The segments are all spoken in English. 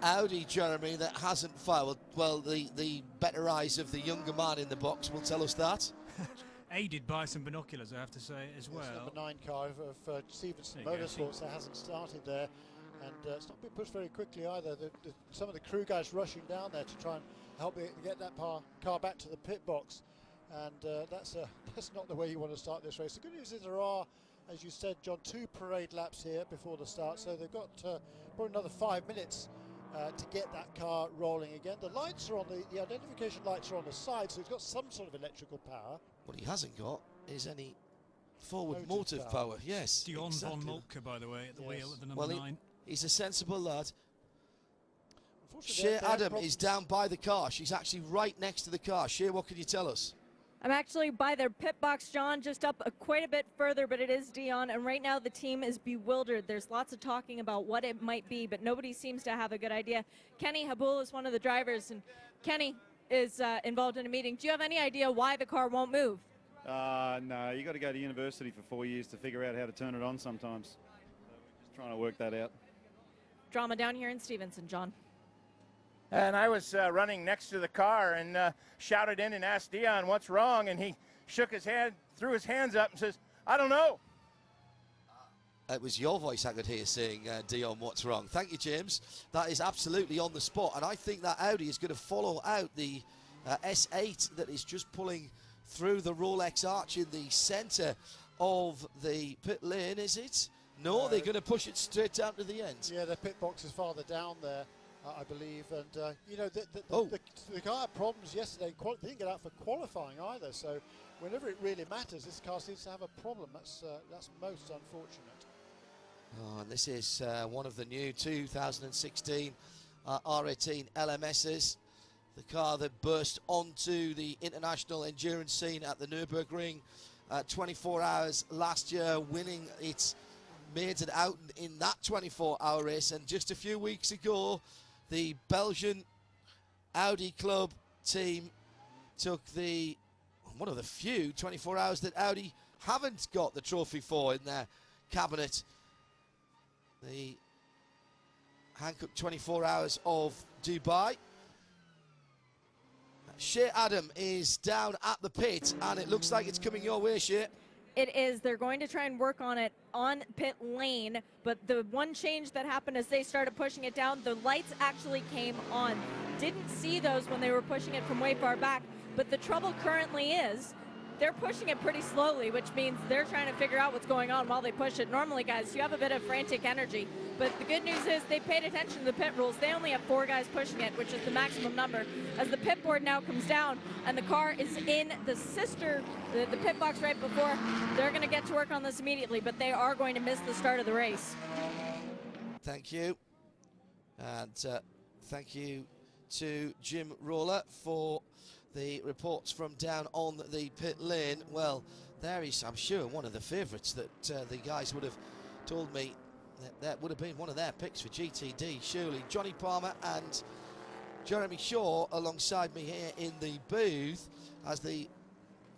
Audi, Jeremy, that hasn't fired. Well, the better eyes of the younger man in the box will tell us that. Aided by some binoculars, I have to say, as well. Number 9 car of Stevenson Motorsports that hasn't started there, and it's not been pushed very quickly either. Some of the crew guys rushing down there to try and help get that car back to the pit box, and that's not the way you want to start this race. The good news is there are, as you said, John, 2 parade laps here before the start, so they've got probably another 5 minutes to get that car rolling again. The lights are on, the identification lights are on the side, so it's got some sort of electrical power. What he hasn't got is any forward motive power. Yes, Dion exactly. von Moltke, by the way, at the wheel at the number 9. He's a sensible lad. Shea Adam is down by the car. She's actually right next to the car. Shea, what can you tell us? I'm actually by their pit box, John, just up quite a bit further, but it is Dion, and right now the team is bewildered. There's lots of talking about what it might be, but nobody seems to have a good idea. Kenny Habul is one of the drivers, and Kenny is involved in a meeting. Do you have any idea why the car won't move? No, you got to go to university for 4 years to figure out how to turn it on sometimes. So we're just trying to work that out. Drama down here in Stevenson, John. And I was running next to the car and shouted in and asked Dion what's wrong, and he shook his head, threw his hands up and says, I don't know. It was your voice I could hear saying, Dion, what's wrong? Thank you, James. That is absolutely on the spot, and I think that Audi is going to follow out the S8 that is just pulling through the Rolex arch in the centre of the pit lane, is it? No, they're going to push it straight down to the end. Yeah, the pit box is farther down there, I believe, and you know, the car had problems yesterday. They didn't get out for qualifying either, so whenever it really matters, this car seems to have a problem. That's most unfortunate. Oh, and this is one of the new 2016 R18 LMSs, the car that burst onto the international endurance scene at the Nürburgring 24 hours last year, winning its maiden out in that 24-hour race. And just a few weeks ago, the Belgian Audi Club team took one of the few 24 hours that Audi haven't got the trophy for in their cabinet. The Hankook 24 hours of Dubai. Shea Adam is down at the pit, and it looks like it's coming your way, Shea. It is. They're going to try and work on it on pit lane, but the one change that happened as they started pushing it down, the lights actually came on. Didn't see those when they were pushing it from way far back, but the trouble currently is they're pushing it pretty slowly, which means they're trying to figure out what's going on while they push it. Normally, guys, you have a bit of frantic energy, but the good news is they paid attention to the pit rules. They only have 4 guys pushing it, which is the maximum number. As the pit board now comes down and the car is in the pit box right before, they're going to get to work on this immediately, but they are going to miss the start of the race. Thank you. And thank you to Jim Roller for the reports from down on the pit lane. Well, there is, I'm sure, one of the favourites that the guys would have told me that would have been one of their picks for GTD, surely. Johnny Palmer and Jeremy Shaw alongside me here in the booth as the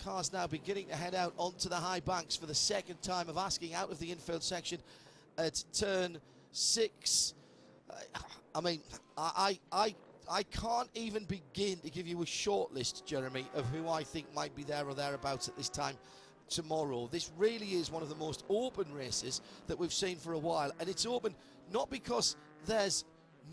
car's now beginning to head out onto the high banks for the second time of asking out of the infield section at turn 6. I mean, I can't even begin to give you a short list, Jeremy, of who I think might be there or thereabouts at this time tomorrow. This really is one of the most open races that we've seen for a while, and it's open not because there's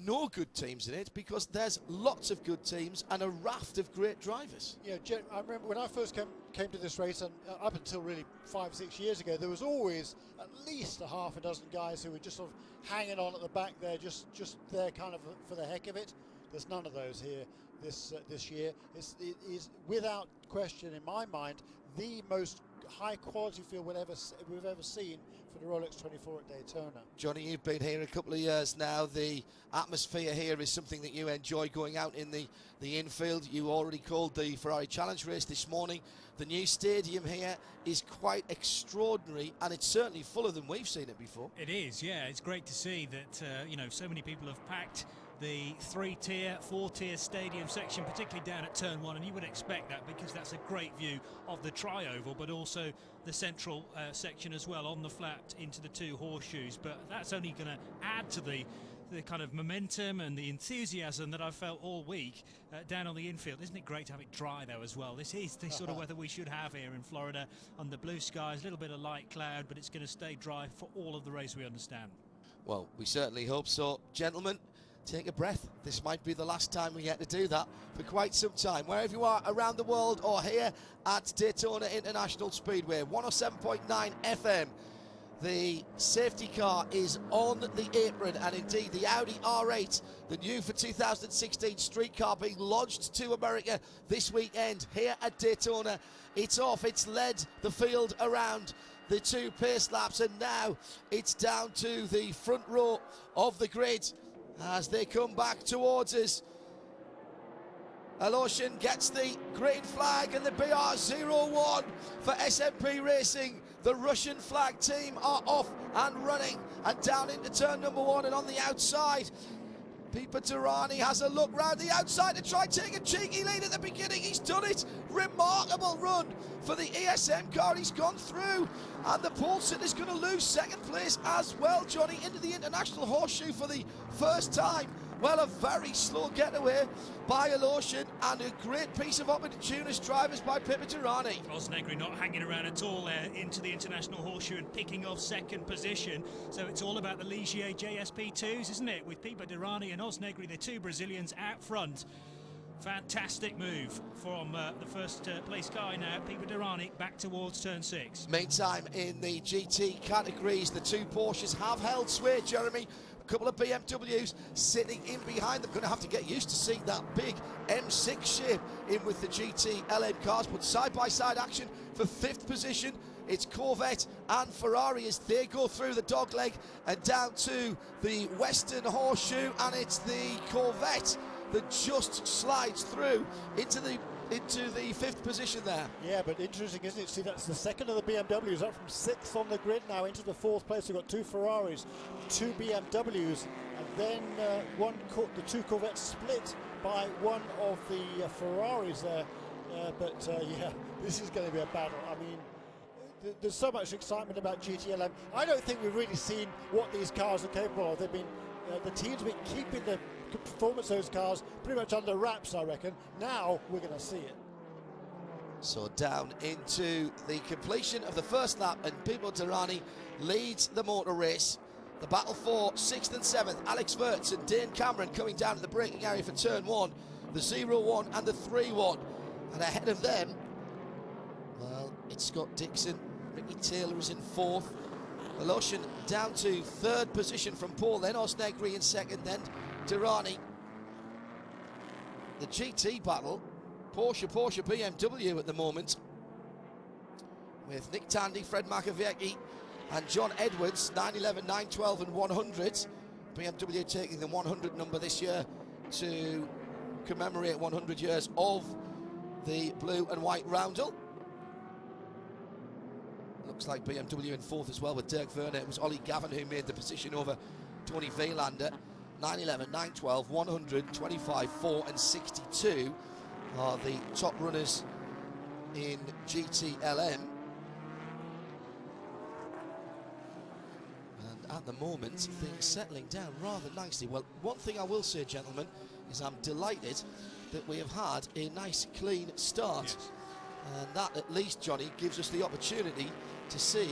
no good teams in it, because there's lots of good teams and a raft of great drivers. Yeah, I remember when I first came to this race, and up until really 5-6 years ago, there was always at least a half a dozen guys who were just sort of hanging on at the back there, just there kind of for the heck of it. There's none of those here this year. It is without question, in my mind, the most high-quality field we've ever seen for the Rolex 24 at Daytona. Johnny, you've been here a couple of years now. The atmosphere here is something that you enjoy, going out in the infield. You already called the Ferrari Challenge race this morning. The new stadium here is quite extraordinary, and it's certainly fuller than we've seen it before. It is, yeah. It's great to see that, you know, so many people have packed the 3-tier, 4-tier stadium section, particularly down at turn 1, and you would expect that because that's a great view of the tri-oval, but also the central section as well, on the flat into the 2 horseshoes. But that's only going to add to the the kind of momentum and the enthusiasm that I've felt all week down on the infield. Isn't it great to have it dry though as well? This is the sort of weather we should have here in Florida, under blue skies, a little bit of light cloud, but it's going to stay dry for all of the race, we understand. Well, we certainly hope so. Gentlemen, take a breath. This might be the last time we get to do that for quite some time. Wherever you are around the world or here at Daytona International Speedway, 107.9 FM. The safety car is on the apron, and indeed the Audi R8, the new for 2016 street car, being launched to America this weekend here at Daytona. It's off, it's led the field around the 2 pace laps, and now it's down to the front row of the grid as they come back towards us. Aloshin gets the green flag, and the BR01 for SMP Racing. The Russian flag team are off and running and down into turn number 1, and on the outside, Pipa Durrani has a look round the outside to try and take a cheeky lead at the beginning. He's done it. Remarkable run for the ESM car. He's gone through, and the Paulson is going to lose second place as well, Johnny, into the International Horseshoe for the first time. Well, a very slow getaway by Aloshin, and a great piece of opportunist drivers by Pipa Durrani. Osnegri not hanging around at all there into the International Horseshoe and picking off second position. So it's all about the Ligier JSP2s, isn't it? With Pipa Durrani and Osnegri, the 2 Brazilians out front. Fantastic move from the first place guy now, Pipa Durrani, back towards turn 6. Meantime, in the GT categories, the 2 Porsches have held sway, Jeremy. A couple of BMWs sitting in behind them. Going to have to get used to seeing that big M6 shape in with the GT LM cars, but side-by-side action for 5th position. It's Corvette and Ferrari as they go through the dogleg and down to the Western Horseshoe, and it's the Corvette that just slides through into the 5th position there. Yeah, but interesting, isn't it? See, that's the second of the BMWs up from 6th on the grid now into the 4th place. We've got 2 Ferraris, 2 BMWs, and then the 2 Corvettes split by one of the Ferraris there. Yeah, this is going to be a battle. I mean, there's so much excitement about GTLM. I don't think we've really seen what these cars are capable of. They've been the teams have been keeping the performance of those cars pretty much under wraps, I reckon. Now we're going to see it. So down into the completion of the first lap, and Pipa Durrani leads the motor race. The battle for 6th and 7th, Alex Wirtz and Dane Cameron coming down to the braking area for turn 1, the 0-1 and the 3-1. And ahead of them, well, it's Scott Dixon. Ricky Taylor is in 4th. Aloshin down to 3rd position from pole, then Osnegri in 2nd, then Durrani. The GT battle, Porsche, BMW at the moment, with Nick Tandy, Fred Makowiecki and John Edwards, 911, 912 and 100. BMW taking the 100 number this year to commemorate 100 years of the blue and white roundel. Looks like BMW in 4th as well with Dirk Werner. It was Ollie Gavin who made the position over Tony Vielander. 911, 912, 100, 25, 4 and 62 are the top runners in GTLM. And at the moment, things settling down rather nicely. Well, one thing I will say, gentlemen, is I'm delighted that we have had a nice, clean start. Yes. And that, at least, Johnny, gives us the opportunity to see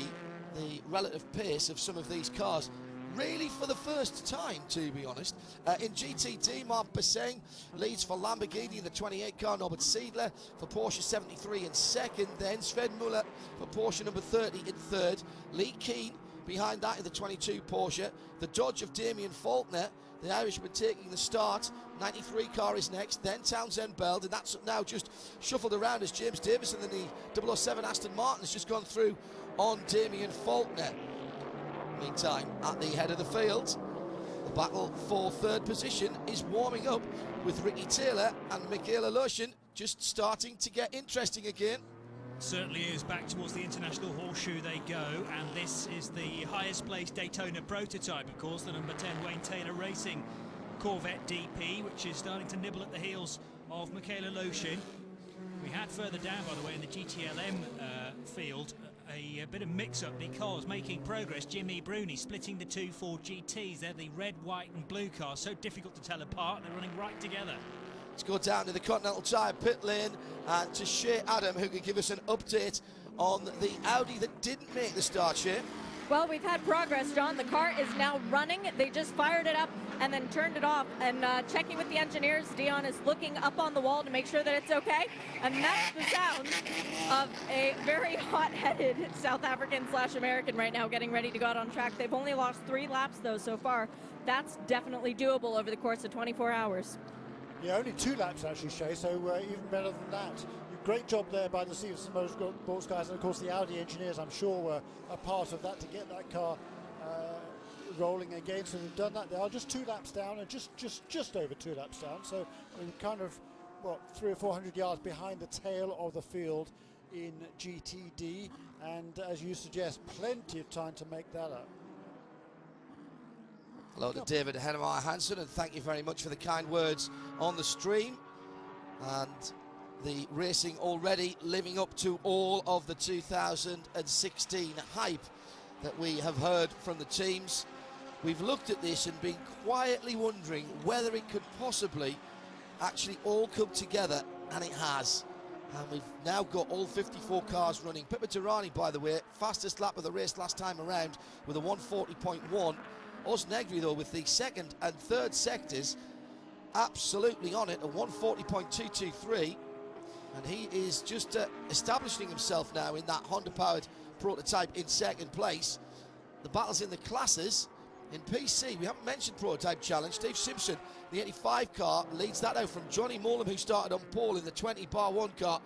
the relative pace of some of these cars. Really for the first time, to be honest. In GTD, Mark Basseng leads for Lamborghini in the 28 car, Norbert Siedler for Porsche 73 in 2nd, then Sven Muller for Porsche number 30 in 3rd, Lee Keane behind that in the 22 Porsche, the Dodge of Damien Faulkner, the Irishman taking the start, 93 car is next, then Townsend Beld, and that's now just shuffled around as James Davison in the 007 Aston Martin has just gone through on Damien Faulkner. Meantime, at the head of the field, the battle for 3rd position is warming up with Ricky Taylor and Michael Aloshin just starting to get interesting again. Certainly is. Back towards the International Horseshoe they go, and this is the highest placed Daytona prototype, of course, the number 10 Wayne Taylor Racing Corvette DP, which is starting to nibble at the heels of Michael Aloshin. We had further down, by the way, in the GTLM field, a bit of mix-up because making progress, Jimmy Bruni splitting the two Ford GTs. They're the red, white and blue cars, so difficult to tell apart. They're running right together. Let's go down to the Continental Tire pit lane and to Shea Adam, who can give us an update on the Audi that didn't make the start, Shea. Well, we've had progress, John. The car is now running. They just fired it up and then turned it off. And checking with the engineers, Dion is looking up on the wall to make sure that it's okay. And that's the sound of a very hot-headed South African/American right now getting ready to go out on track. They've only lost 3 laps, though, so far. That's definitely doable over the course of 24 hours. Yeah, only 2 laps, actually, Shay, so even better than that. Great job there by the Stevenson Motorsports guys, and of course the Audi engineers, I'm sure, were a part of that to get that car rolling again. So they've done that. They are just 2 laps down, and just over 2 laps down. So we're kind of, what, 300 or 400 yards behind the tail of the field in GTD, and as you suggest, plenty of time to make that up. Hello to David Hennemeyer Hansen, and thank you very much for the kind words on the stream. And the racing already living up to all of the 2016 hype that we have heard from the teams. We've looked at this and been quietly wondering whether it could possibly actually all come together, and it has. And we've now got all 54 cars running. Pippa Durrani, by the way, fastest lap of the race last time around with a 140.1. Oz Negri, though, with the second and third sectors absolutely on it, a 140.223. And he is just establishing himself now in that Honda-powered prototype in second place. The battle's in the classes. In PC, we haven't mentioned prototype challenge. Steve Simpson, the 85 car, leads that out from Johnny Molam, who started on pole in the 20-bar-1 car.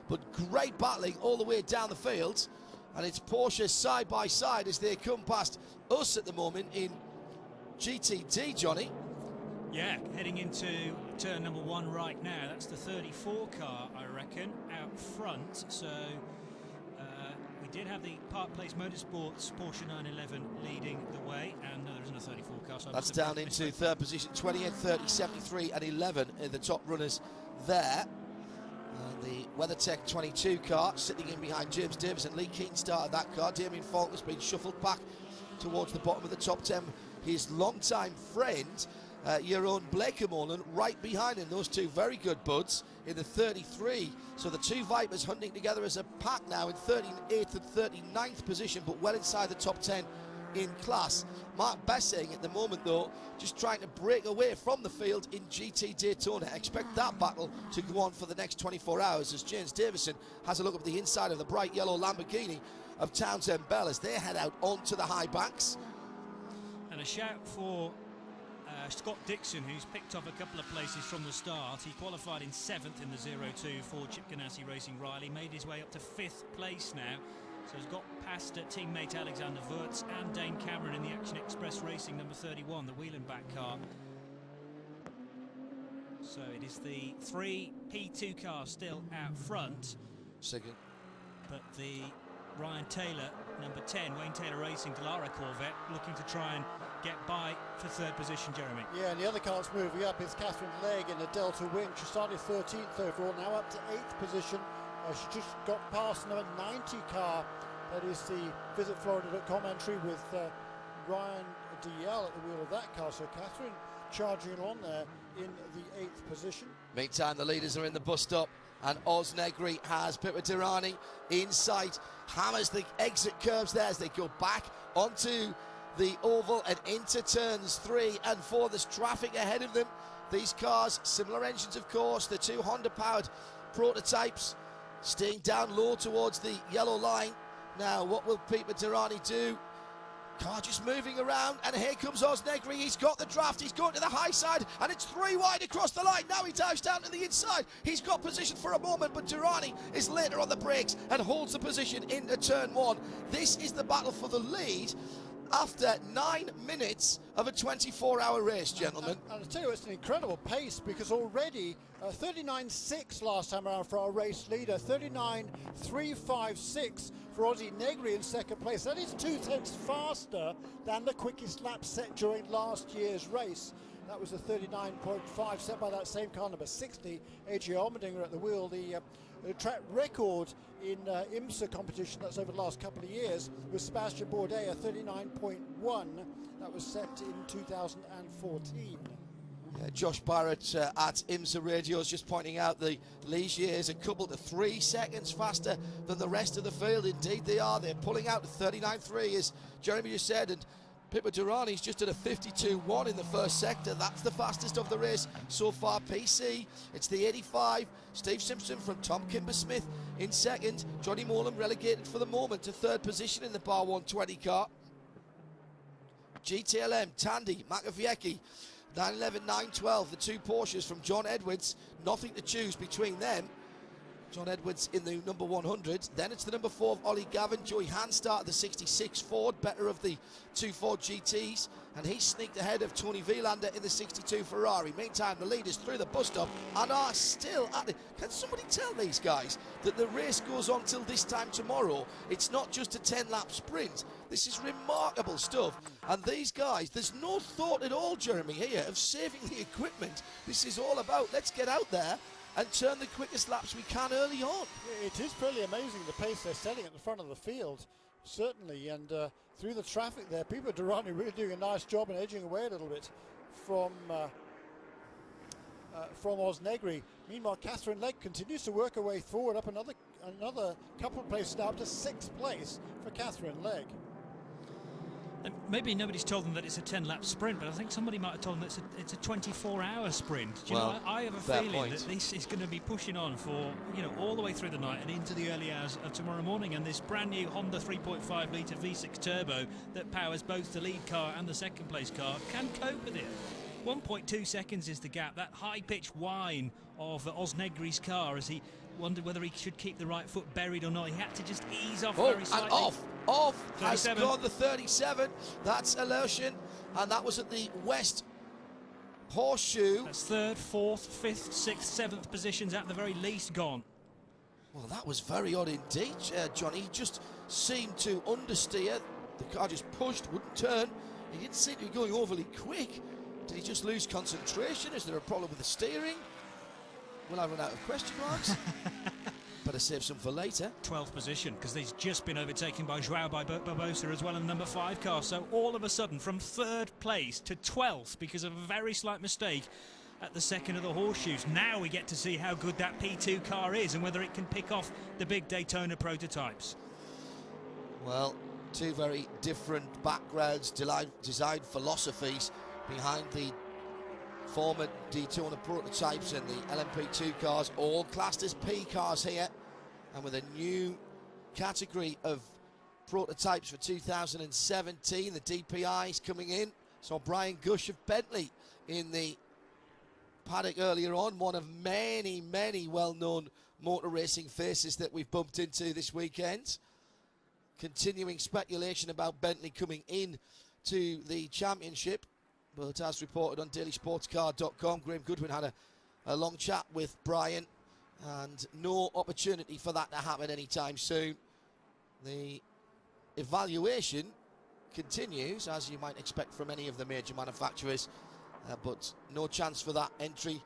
But great battling all the way down the field. And it's Porsche side by side as they come past us at the moment in GTD, Johnny. Yeah, heading into turn number 1 right now. That's the 34 car, I reckon, out front. So we did have the Park Place Motorsports Porsche 911 leading the way, and no, there isn't a 34 car. So that's down into third position, 28, 30, 73 and 11 in the top runners there. The WeatherTech 22 car sitting in behind James Davis, and Lee Keaton started that car. Damien Faulkner's been shuffled back towards the bottom of the top 10. His longtime friend, your own Blake Molan, right behind him. Those two very good buds in the 33. So the two Vipers hunting together as a pack now in 38th and 39th position, but well inside the top 10 in class. Mark Bessing at the moment, though, just trying to break away from the field in GT Daytona. Expect that battle to go on for the next 24 hours as James Davison has a look at the inside of the bright yellow Lamborghini of Townsend Bell as they head out onto the high banks. And a shout for Scott Dixon, who's picked up a couple of places from the start. He qualified in 7th in the 02 for Chip Ganassi Racing Riley, made his way up to 5th place now. So he's got past teammate Alexander Wirtz and Dane Cameron in the Action Express Racing number 31, the wheel and back car. So it is the 3 P2 cars still out front. Second. But the Ryan Taylor, number 10, Wayne Taylor Racing, Delara Corvette, looking to try and get by for third position, Jeremy. Yeah, and the other cars moving up is Catherine Legg in the Delta Wing. She started 13th overall, now up to 8th position. She just got past number 90 car. That is the VisitFlorida.com entry with Ryan DL at the wheel of that car. So Catherine charging along there in the 8th position. Meantime, the leaders are in the bus stop, and Oz Negri has Pippa Durrani in sight. Hammers the exit curves there as they go back onto the oval and into turns 3 and 4. There's traffic ahead of them. These cars, similar engines, of course, the 2 Honda-powered prototypes, staying down low towards the yellow line. Now, what will Pippa Durrani do? Car just moving around, and here comes Oz Negri. He's got the draft, he's going to the high side, and it's 3 wide across the line. Now he dives down to the inside. He's got position for a moment, but Durrani is later on the brakes and holds the position into turn 1. This is the battle for the lead after 9 minutes of a 24-hour race, gentlemen. And I tell you, it's an incredible pace, because already 39.6 last time around for our race leader, 39.356 for Ozzy Negri in second place. That is 2 tenths faster than the quickest lap set during last year's race. That was a 39.5 set by that same car, number 60, A.J. Allmendinger at the wheel. The track record in IMSA competition, that's over the last couple of years, was Sebastian Bourdais, a 39.1. That was set in 2014. Josh Barrett at IMSA Radios just pointing out the Ligier is a couple to 3 seconds faster than the rest of the field. Indeed they are. They're pulling out to 39.3, as Jeremy just said, and Pippa Durrani's just at a 52.1 in the first sector. That's the fastest of the race so far. PC, it's the 85. Steve Simpson from Tom Kimber-Smith in second. Johnny Molan relegated for the moment to third position in the Bar 120 car. GTLM, Tandy, Makowiecki, 911, 912, the two Porsches from John Edwards. Nothing to choose between them. John Edwards in the number 100. Then it's the number 4 of Ollie Gavin. Joey Hanstart, the 66 Ford, better of the two Ford GTs. And he sneaked ahead of Tony Vielander in the 62 Ferrari. Meantime, the leaders through the bus stop and are still at it. Can somebody tell these guys that the race goes on till this time tomorrow? It's not just a 10-lap sprint. This is remarkable stuff. And these guys, there's no thought at all, Jeremy, here of saving the equipment. This is all about, let's get out there and turn the quickest laps we can early on. It is pretty amazing the pace they're setting at the front of the field, certainly, and through the traffic there, Pippa Durrani really doing a nice job and edging away a little bit from Osnegri. Meanwhile, Catherine Legg continues to work her way forward up another couple of places now, up to 6th place for Catherine Legg. And maybe nobody's told them that it's a 10-lap sprint, but I think somebody might have told them that it's a 24-hour sprint. Do you know, I have a feeling that this is going to be pushing on for, all the way through the night and into the early hours of tomorrow morning. And this brand new Honda 3.5-litre V6 turbo that powers both the lead car and the second-place car can cope with it. 1.2 seconds is the gap. That high-pitched whine of Osnegri's car as he wondered whether he should keep the right foot buried or not. He had to just ease off very slightly. And off has gone the 37. That's Alertian, and that was at the West Horseshoe. That's 3rd, 4th, 5th, 6th, 7th positions at the very least gone. Well, that was very odd indeed, Johnny. He just seemed to understeer. The car just pushed, wouldn't turn. He didn't seem to be going overly quick. Did he just lose concentration? Is there a problem with the steering? Will I run out of question marks? Better save some for later. 12th position, because he's just been overtaken by Joao Barbosa as well in the number 5 car. So all of a sudden, from 3rd place to 12th, because of a very slight mistake at the second of the horseshoes. Now we get to see how good that P2 car is and whether it can pick off the big Daytona prototypes. Well, two very different backgrounds, design philosophies behind the former Daytona prototypes and the LMP2 cars, all classed as P cars here, and with a new category of prototypes for 2017, the DPIs coming in. So Brian Gush of Bentley in the paddock earlier on, one of many well-known motor racing faces that we've bumped into this weekend. Continuing speculation about Bentley coming in to the championship. But as reported on dailysportscar.com, Graham Goodwin had a long chat with Brian, and no opportunity for that to happen anytime soon. The evaluation continues, as you might expect from any of the major manufacturers, but no chance for that entry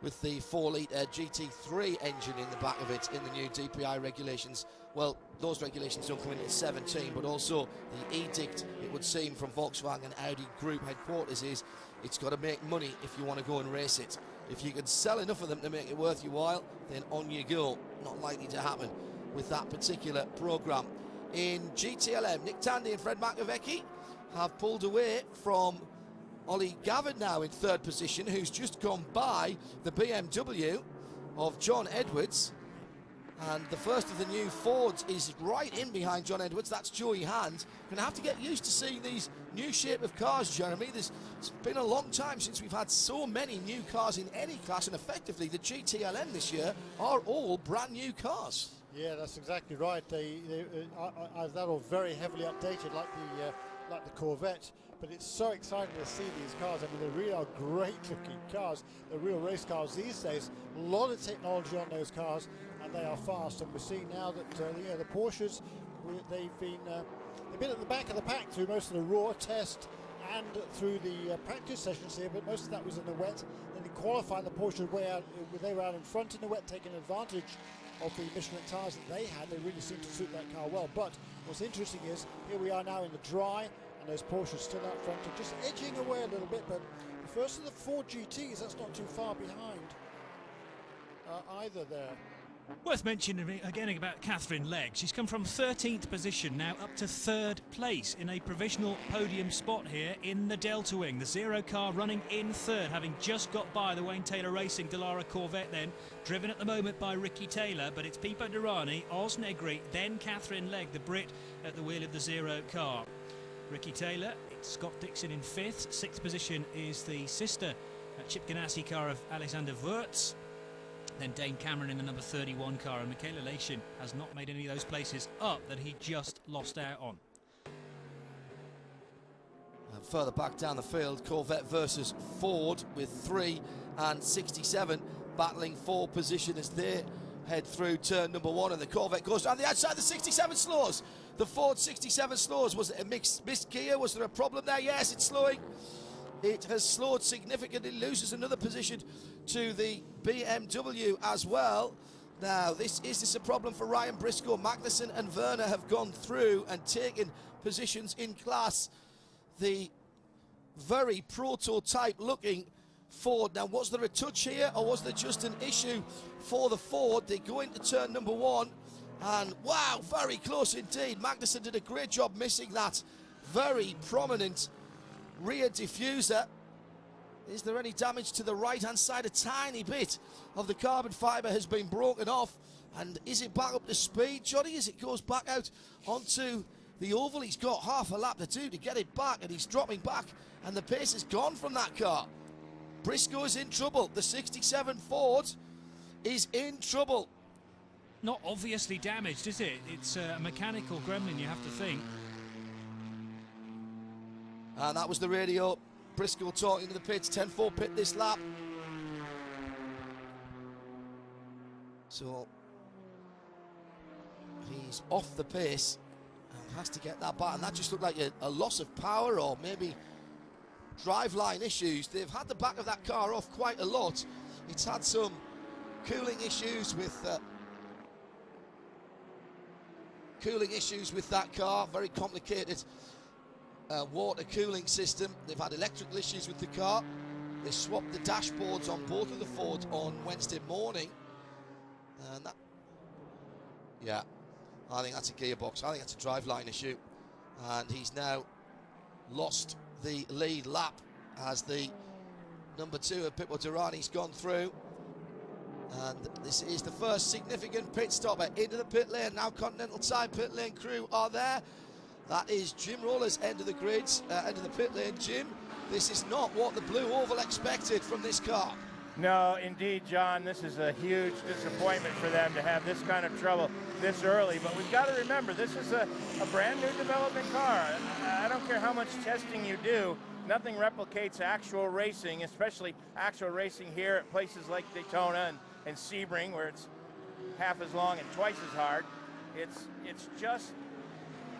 with the 4-litre GT3 engine in the back of it in the new DPI regulations. Well, those regulations don't come in at 17, but also the edict, it would seem, from Volkswagen Audi Group headquarters is it's got to make money if you want to go and race it. If you can sell enough of them to make it worth your while, then on you go. Not likely to happen with that particular programme. In GTLM, Nick Tandy and Fred Makowiecki have pulled away from Ollie Gavin now in 3rd position, who's just gone by the BMW of John Edwards. And the first of the new Fords is right in behind John Edwards. That's Joey Hand. Going to have to get used to seeing these new shape of cars, Jeremy. It's been a long time since we've had so many new cars in any class, and effectively the GTLM this year are all brand new cars. Yeah, that's exactly right. They're all very heavily updated, like the Corvette. But it's so exciting to see these cars. I mean, they really are great-looking cars. They're real race cars these days. A lot of technology on those cars, and they are fast. And we're seeing now that the Porsches, they've been at the back of the pack through most of the raw test and through the practice sessions here, but most of that was in the wet. Then in qualifying, the Porsche they were out in front in the wet, taking advantage of the Michelin tyres that they had. They really seemed to suit that car well. But what's interesting is here we are now in the dry, and there's Porsche still out front, and just edging away a little bit. But the first of the 4 GTs, that's not too far behind either there. Worth mentioning again about Catherine Legg. She's come from 13th position now up to 3rd place in a provisional podium spot here in the Delta Wing. The Zero car running in 3rd, having just got by the Wayne Taylor Racing Dallara Corvette then, driven at the moment by Ricky Taylor, but it's Pipo Derani, Oz Negri, then Catherine Legg, the Brit, at the wheel of the Zero car. Ricky Taylor, it's Scott Dixon in 5th. 6th position is the sister Chip Ganassi car of Alexander Wurz. Then Dane Cameron in the number 31 car, and Michaela Lation has not made any of those places up that he just lost out on. And further back down the field, Corvette versus Ford with 3 and 67 battling for position as they head through turn number 1, and the Corvette goes down the outside. The 67 slows. The Ford 67 slows. Was it a missed gear? Was there a problem there? Yes, it's slowing. It has slowed significantly, loses another position to the BMW as well. Now, is this a problem for Ryan Briscoe? Magnussen and Werner have gone through and taken positions in class. The very prototype looking Ford. Now, was there a touch here, or was there just an issue for the Ford? They go into turn number 1, and wow, very close indeed. Magnussen did a great job missing that very prominent rear diffuser. Is there any damage to the right hand side? A tiny bit of the carbon fibre has been broken off, and is it back up to speed, Johnny, as it goes back out onto the oval? He's got half a lap to do to get it back, and he's dropping back, and the pace is gone from that car. Briscoe is in trouble. The 67 Ford is in trouble. Not obviously damaged, is it? It's a mechanical gremlin, you have to think. And that was the radio. Briscoe talking to the pits. 10-4 pit this lap. So he's off the pace and has to get that back. And that just looked like a loss of power, or maybe driveline issues. They've had the back of that car off quite a lot. It's had some cooling issues with that car. Very complicated water cooling system. They've had electrical issues with the car. They swapped the dashboards on both of the Fords on Wednesday morning, and that, yeah, I think that's a gearbox. I think that's a driveline issue, and he's now lost the lead lap as the number 2 of Pipo Derani's gone through. And this is the first significant pit stopper into the pit lane. Now Continental Tire pit lane crew are there. That is Jim Roller's end of the grids, end of the pit lane. Jim, this is not what the Blue Oval expected from this car. No, indeed, John, this is a huge disappointment for them to have this kind of trouble this early. But we've got to remember, this is a brand new development car. I don't care how much testing you do, nothing replicates actual racing, especially actual racing here at places like Daytona and Sebring, where it's half as long and twice as hard. It's just,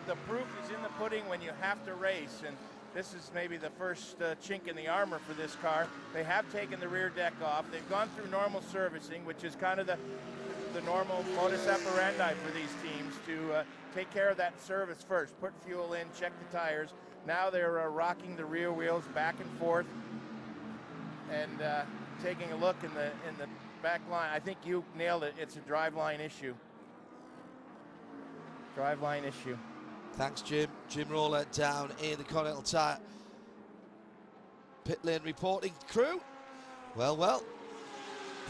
the proof is in the pudding when you have to race, and this is maybe the first chink in the armor for this car. They have taken the rear deck off. They've gone through normal servicing, which is kind of the normal modus operandi for these teams, to take care of that service first, put fuel in, check the tires. Now they're rocking the rear wheels back and forth and taking a look in the back line. I think you nailed it. It's a driveline issue. Driveline issue. Thanks, Jim. Jim Roller down in the Continental Tire pit lane reporting crew. Well,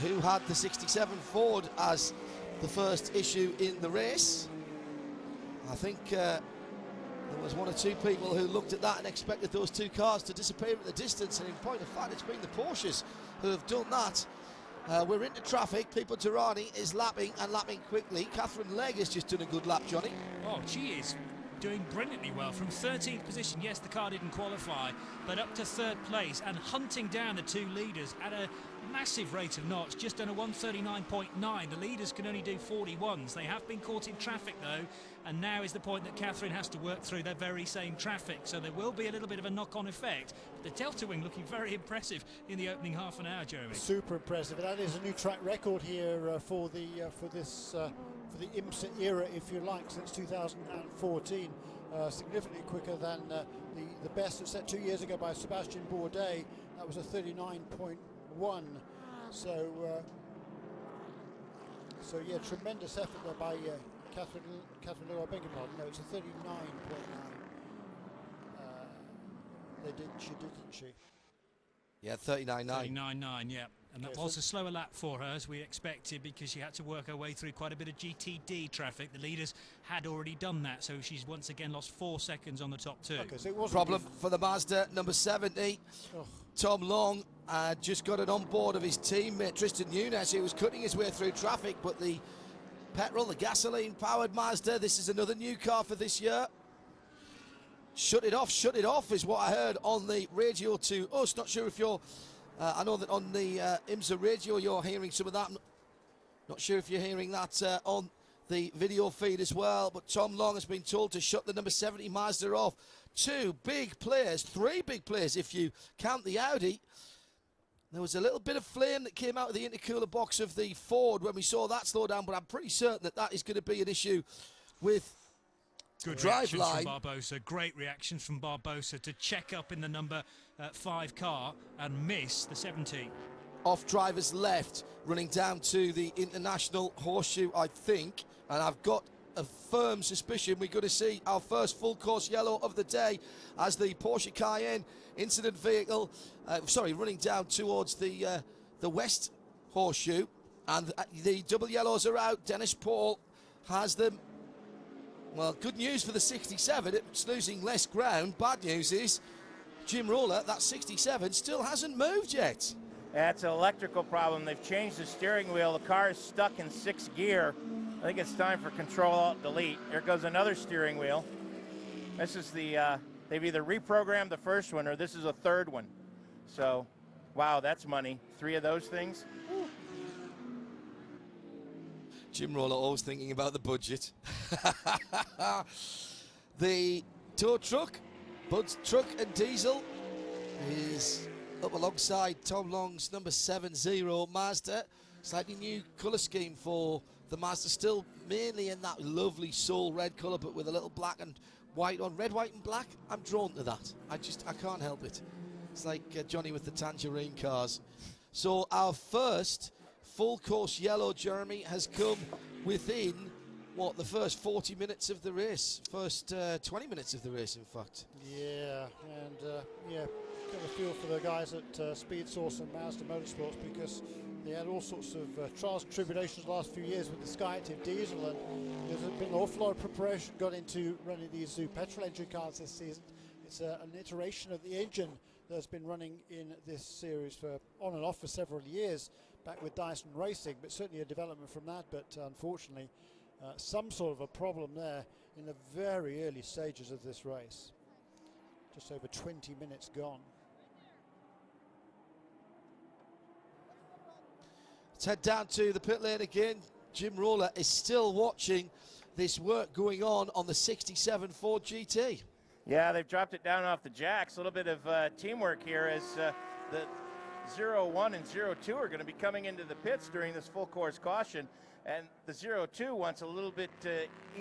who had the 67 Ford as the first issue in the race? I think there was 1 or 2 people who looked at that and expected those 2 cars to disappear at the distance, and in point of fact, it's been the Porsches who have done that. We're into traffic. Pipo Derani is lapping, and lapping quickly. Catherine Legg has just done a good lap, Johnny. Oh, she is doing brilliantly well. From 13th position, yes, the car didn't qualify, but up to 3rd place and hunting down the 2 leaders at a massive rate of knots, just under 139.9. The leaders can only do 41s. They have been caught in traffic, though, and now is the point that Catherine has to work through that very same traffic. So there will be a little bit of a knock-on effect. The Delta Wing looking very impressive in the opening half an hour, Jeremy. Super impressive. That is a new track record here for the IMSA era, if you like, since 2014. Significantly quicker than the best that's set 2 years ago by Sebastian Bourdais. That was a 39.1. So yeah, tremendous effort there by Catherine Leroy. I beg your pardon. No, it's a 39.9. She did, didn't she? Yeah, 39.9. 39.9, yeah. And that was a slower lap for her, as we expected, because she had to work her way through quite a bit of GTD traffic. The leaders had already done that, so she's once again lost 4 seconds on the top 2. Okay, so it wasn't problem for the Mazda number 70. Oh. Tom Long just got it on board of his teammate Tristan Nunes, who was cutting his way through traffic, but the gasoline-powered Mazda, this is another new car for this year. Shut it off is what I heard on the radio to us. Not sure if you're, I know that on the IMSA radio you're hearing some of that. Not sure if you're hearing that on the video feed as well, but Tom Long has been told to shut the number 70 Mazda off. 2 big players, 3 big players if you count the Audi. There was a little bit of flame that came out of the intercooler box of the Ford when we saw that slow down, but I'm pretty certain that that is going to be an issue with Good drive reactions line. from Barbosa. Great reactions from Barbosa to check up in the number 5 car and miss the 70. Off driver's left, running down to the International Horseshoe, I think, and I've got a firm suspicion we're going to see our first full course yellow of the day as the Porsche Cayenne incident vehicle, running down towards the West Horseshoe, and the double yellows are out. Dennis Paul has them. Well, good news for the 67, it's losing less ground. Bad news is Jim Roller, that 67, still hasn't moved yet. That's an electrical problem. They've changed the steering wheel. The car is stuck in 6th gear. I think it's time for Control-Alt-Delete. Here goes another steering wheel. This is the, they've either reprogrammed the first one or this is a 3rd one. So, wow, that's money. 3 of those things. Jim Roller always thinking about the budget. The tow truck, Bud's truck and diesel, is up alongside Tom Long's number 70 Mazda. Slightly new colour scheme for the Mazda, still mainly in that lovely soul red colour, but with a little black and white on. Red, white and black, I'm drawn to that. I can't help it. It's like Johnny with the tangerine cars. So our first full course yellow, Jeremy, has come within, what, the first 40 minutes of the race? First 20 minutes of the race, in fact. Yeah, and yeah, got a feel for the guys at Speed Source and Mazda Motorsports, because they had all sorts of trials and tribulations the last few years with the SkyActiv diesel, and there's been an awful lot of preparation got into running these new petrol engine cars this season. It's an iteration of the engine that's been running in this series for on and off for several years, back with Dyson Racing, but certainly a development from that. But unfortunately, some sort of a problem there in the very early stages of this race. Just over 20 minutes gone. Let's head down to the pit lane again. Jim Roller is still watching this work going on the 67 Ford GT. Yeah, they've dropped it down off the jacks. A little bit of teamwork here as the 01 and 02 are going to be coming into the pits during this full course caution, and the 02 wants a little bit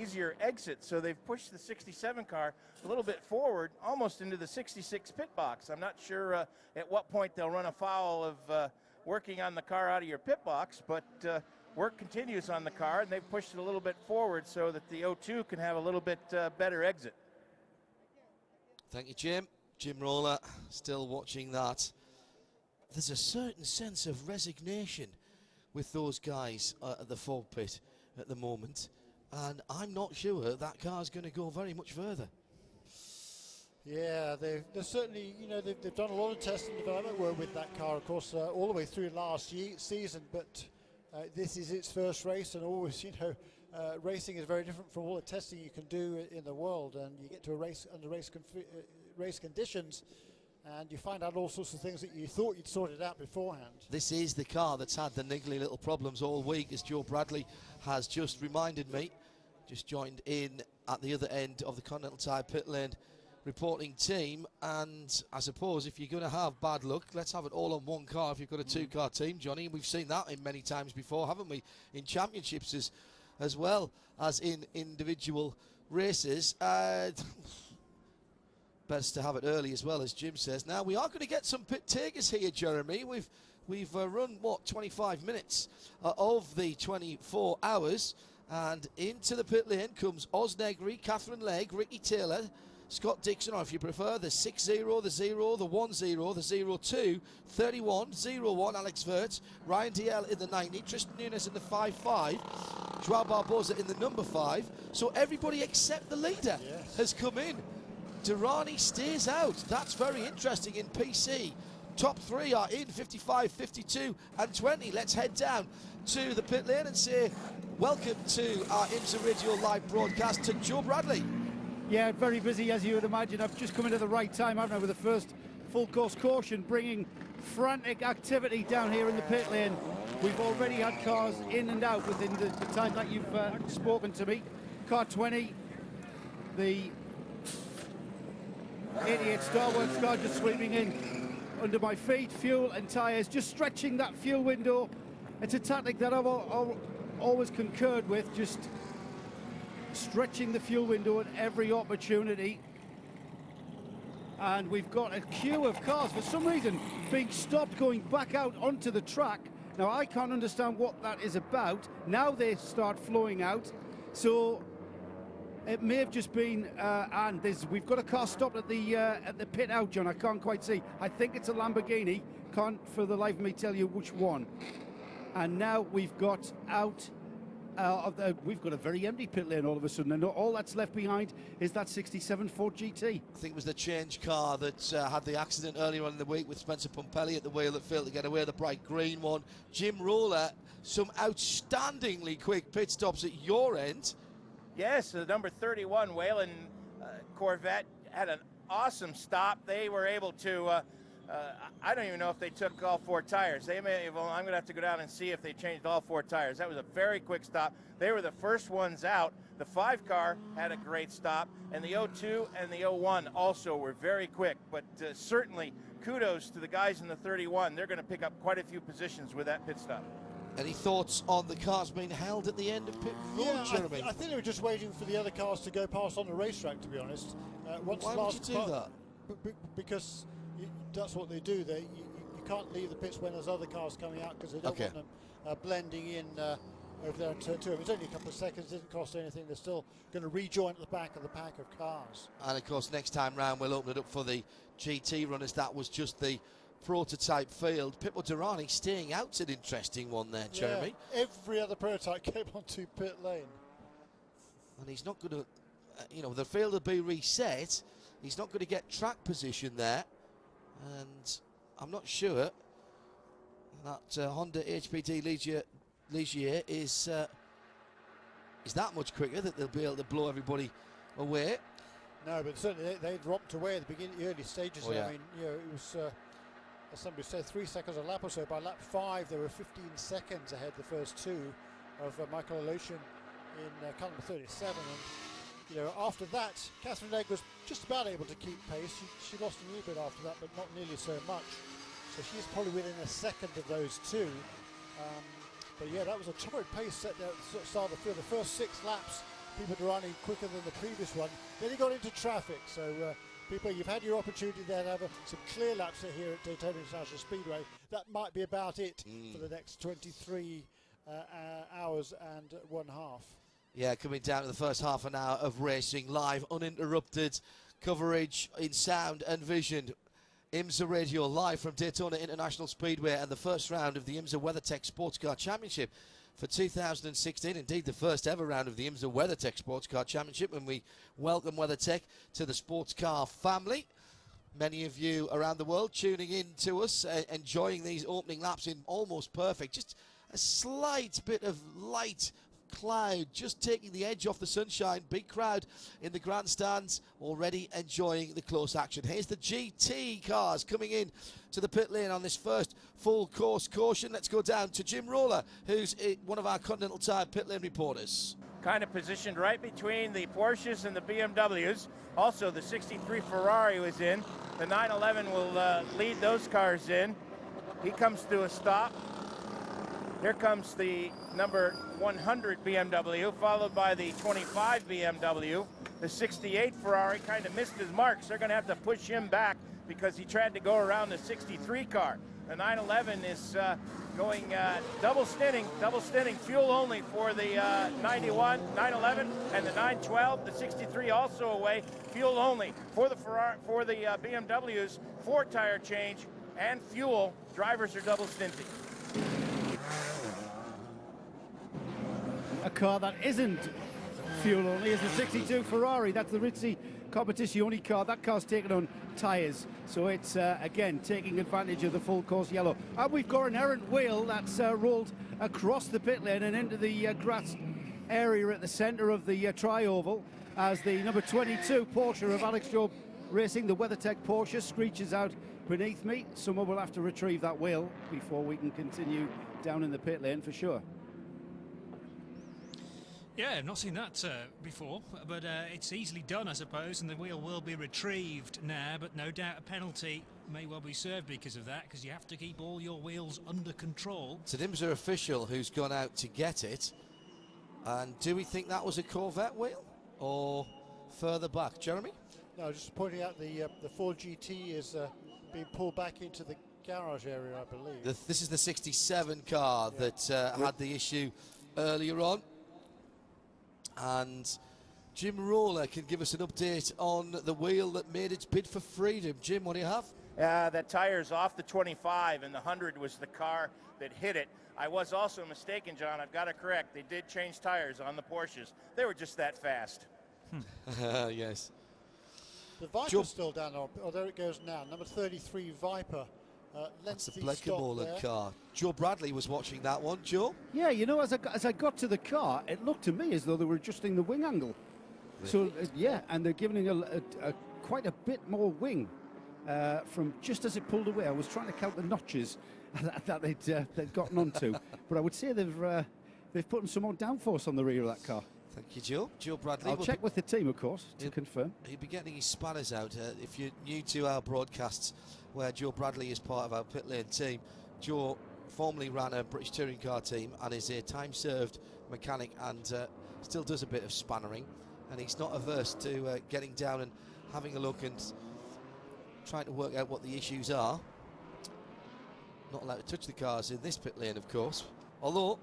easier exit, so they've pushed the 67 car a little bit forward, almost into the 66 pit box. I'm not sure at what point they'll run afoul of working on the car out of your pit box, but work continues on the car, and they've pushed it a little bit forward so that the 02 can have a little bit better exit. Thank you, Jim. Jim Roller still watching that. There's a certain sense of resignation with those guys at the Ford pit at the moment, and I'm not sure that car's going to go very much further. Yeah, they're certainly, you know, they've done a lot of test and development work with that car, of course, all the way through last season, but this is its first race, and always, you know, racing is very different from all the testing you can do in the world, and you get to a race under race conditions, and you find out all sorts of things that you thought you'd sorted out beforehand. This is the car that's had the niggly little problems all week, as Joe Bradley has just reminded me. Just joined in at the other end of the Continental Tire pit lane reporting team, and I suppose if you're going to have bad luck, let's have it all on one car if you've got a two-car team, Johnny, and we've seen that in many times before, haven't we, in championships as well as in individual races. Best to have it early as well, as Jim says. Now we are going to get some pit takers here, Jeremy. We've run what, 25 minutes of the 24 hours, and into the pit lane comes Oz Negri, Catherine Legg, Ricky Taylor, Scott Dixon, or if you prefer, the 6-0, the 0, the 1-0, the 0-2, 31, 0-1, Alex Wirtz, Ryan DL in the 90, Tristan Nunes in the 5-5, Joao Barbosa in the number 5. So everybody except the leader has come in. Durrani stays out. That's very interesting in PC. Top 3 are in, 55, 52 and 20. Let's head down to the pit lane and say welcome to our IMSA Radio live broadcast to Joe Bradley. Yeah, very busy, as you would imagine. I've just come in at the right time, haven't I, with the first full course caution, bringing frantic activity down here in the pit lane. We've already had cars in and out within the time that you've spoken to me. Car 20, the 88 Starworks car just sweeping in under my feet. Fuel and tyres, just stretching that fuel window. It's a tactic that I've always concurred with, just stretching the fuel window at every opportunity. And we've got a queue of cars for some reason being stopped going back out onto the track. Now I can't understand what that is about. Now they start flowing out, so it may have just been we've got a car stopped at the pit out, John. I can't quite see. I think it's a Lamborghini, can't for the life of me tell you which one. And now we've got out we've got a very empty pit lane all of a sudden, and all that's left behind is that 67 Ford GT. I think it was the change car that had the accident earlier on in the week with Spencer Pompelli at the wheel that failed to get away, the bright green one. Jim Roller, some outstandingly quick pit stops at your end. Yes, the number 31 Whalen Corvette had an awesome stop. They were able to I don't even know if they took all 4 tires. They may have, I'm going to have to go down and see if they changed all 4 tires. That was a very quick stop. They were the first ones out. The 5 car had a great stop, and the 02 and the 01 also were very quick. But certainly kudos to the guys in the 31. They're going to pick up quite a few positions with that pit stop. Any thoughts on the cars being held at the end of pit road, Jeremy? I think they were just waiting for the other cars to go past on the racetrack, to be honest. Why would you do that? Because that's what they do. You can't leave the pits when there's other cars coming out, because they don't want them blending in over there in turn 2. It's only a couple of seconds, didn't cost anything. They're still going to rejoin at the back of the pack of cars. And of course next time round we'll open it up for the GT runners. That was just the prototype field. Pippo Durrani staying out's an interesting one there, Jeremy. Yeah, every other prototype came onto pit lane. And he's not going to, the field will be reset. He's not going to get track position there. And I'm not sure that Honda HPT Ligier is that much quicker that they'll be able to blow everybody away. No, but certainly they romped away at the beginning, the early stages. I mean, it was, as somebody said, 3 seconds a lap or so. By lap 5, they were 15 seconds ahead the first 2 of Michael Aloshin in car number 37. And after that, Catherine Legg was just about able to keep pace. She lost a little bit after that, but not nearly so much. So she's probably within a second of those 2. But yeah, that was a torrid pace set there at the start of the field. The first 6 laps, Pippo Durrani quicker than the previous one. Then he got into traffic. So Pippo, you've had your opportunity there to have some clear laps here at Daytona International Speedway. That might be about it for the next 23 hours and 1/2. Yeah, coming down to the first half an hour of racing, live, uninterrupted coverage in sound and vision. IMSA Radio live from Daytona International Speedway and the first round of the IMSA WeatherTech Sports Car Championship for 2016. Indeed, the first ever round of the IMSA WeatherTech Sports Car Championship, and we welcome WeatherTech to the sports car family. Many of you around the world tuning in to us, enjoying these opening laps in almost perfect. Just a slight bit of light cloud, just taking the edge off the sunshine. Big crowd in the grandstands, already enjoying the close action. Here's the GT cars coming in to the pit lane on this first full course caution. Let's go down to Jim Roller, who's one of our Continental Tire pit lane reporters. Kind of positioned right between the Porsches and the BMWs. Also, the 63 Ferrari was in. The 911 will lead those cars in. He comes to a stop. Here comes the number 100 BMW, followed by the 25 BMW. The 68 Ferrari kind of missed his marks. They're going to have to push him back because he tried to go around the 63 car. The 911 is going double stinting, fuel only for the 91, 911, and the 912. The 63 also away, fuel only for the Ferrari, for the BMWs. 4-tire change and fuel. Drivers are double stinting. A car that isn't fuel only is the 62 Ferrari. That's the Rizzi Competizione car. That car's taken on tyres, so it's again taking advantage of the full course yellow. And we've got an errant wheel that's rolled across the pit lane and into the grass area at the centre of the tri-oval as the number 22 Porsche of Alex Job Racing, the WeatherTech Porsche, screeches out beneath me. Someone will have to retrieve that wheel before we can continue down in the pit lane for sure. Yeah, I've not seen that before, but it's easily done, I suppose, and the wheel will be retrieved now, but no doubt a penalty may well be served because of that, because you have to keep all your wheels under control. It's an IMSA official who's gone out to get it, and do we think that was a Corvette wheel, or further back? Jeremy? No, just pointing out the Ford GT is being pulled back into the garage area, I believe. This is the 67 car that had the issue earlier on. And Jim Roller can give us an update on the wheel that made its bid for freedom. Jim, what do you have? That tire's off the 25, and the 100 was the car that hit it. I was also mistaken, John. I've got it correct. They did change tires on the Porsches. They were just that fast. Yes. The Viper's still down there. Oh, there it goes now. Number 33 Viper. That's the Bleckenmolen car. Joe Bradley was watching that one. Joe? Yeah, you know, as I got to the car, it looked to me as though they were adjusting the wing angle. Really? So, yeah, and they're giving a quite a bit more wing from just as it pulled away. I was trying to count the notches that they'd gotten onto, but I would say they've put some more downforce on the rear of that car. Thank you, Joe. Joe Bradley. I'll check with the team, of course, to confirm. He'll be getting his spanners out. If you're new to our broadcasts, where Joe Bradley is part of our pit lane team, Joe formerly ran a British touring car team and is a time-served mechanic and still does a bit of spannering, and he's not averse to getting down and having a look and trying to work out what the issues are. Not allowed to touch the cars in this pit lane, of course, although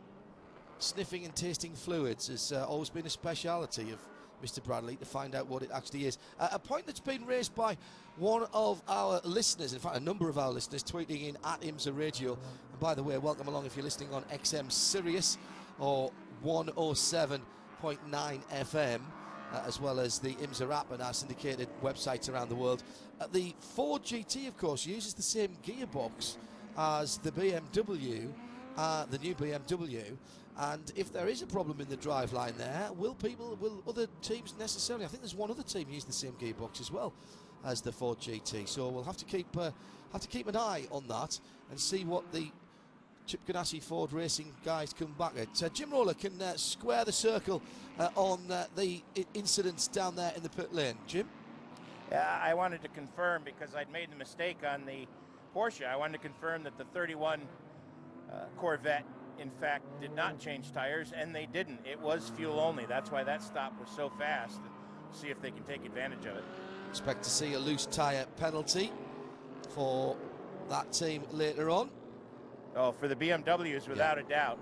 sniffing and tasting fluids has always been a speciality of Mr. Bradley, to find out what it actually is. A point that's been raised by one of our listeners, in fact a number of our listeners, tweeting in at IMSA Radio. And by the way, welcome along if you're listening on XM Sirius or 107.9 FM, as well as the IMSA app and our syndicated websites around the world. The Ford GT, of course, uses the same gearbox as the BMW, the new BMW. And if there is a problem in the driveline there, will other teams necessarily? I think there's one other team use the same gearbox as well as the Ford GT. So we'll have to keep an eye on that and see what the Chip Ganassi Ford Racing guys come back at. Jim Roller can square the circle on the incidents down there in the pit lane. Jim? Yeah, I wanted to confirm, because I'd made the mistake on the Porsche. I wanted to confirm that the 31 Corvette, in fact, did not change tires, and they didn't. It was fuel only. That's why that stop was so fast. See if they can take advantage of it. Expect to see a loose tyre penalty for that team later on. Oh, for the BMWs, without a doubt.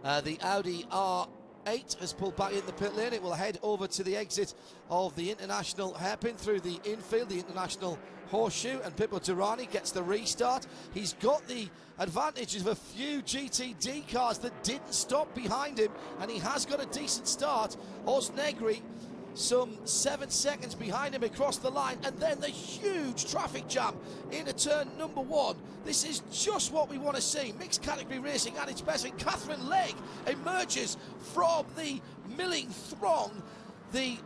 The Audi R8 has pulled back in the pit lane. It will head over to the exit of the International hairpin through the infield, the International horseshoe, and Pippo Durrani gets the restart. He's got the advantage of a few GTD cars that didn't stop behind him, and he has got a decent start. Os Negri some 7 seconds behind him across the line, and then the huge traffic jam into turn number 1. This is just what we want to see. Mixed category racing at its best, and Catherine Legg emerges from the milling throng. The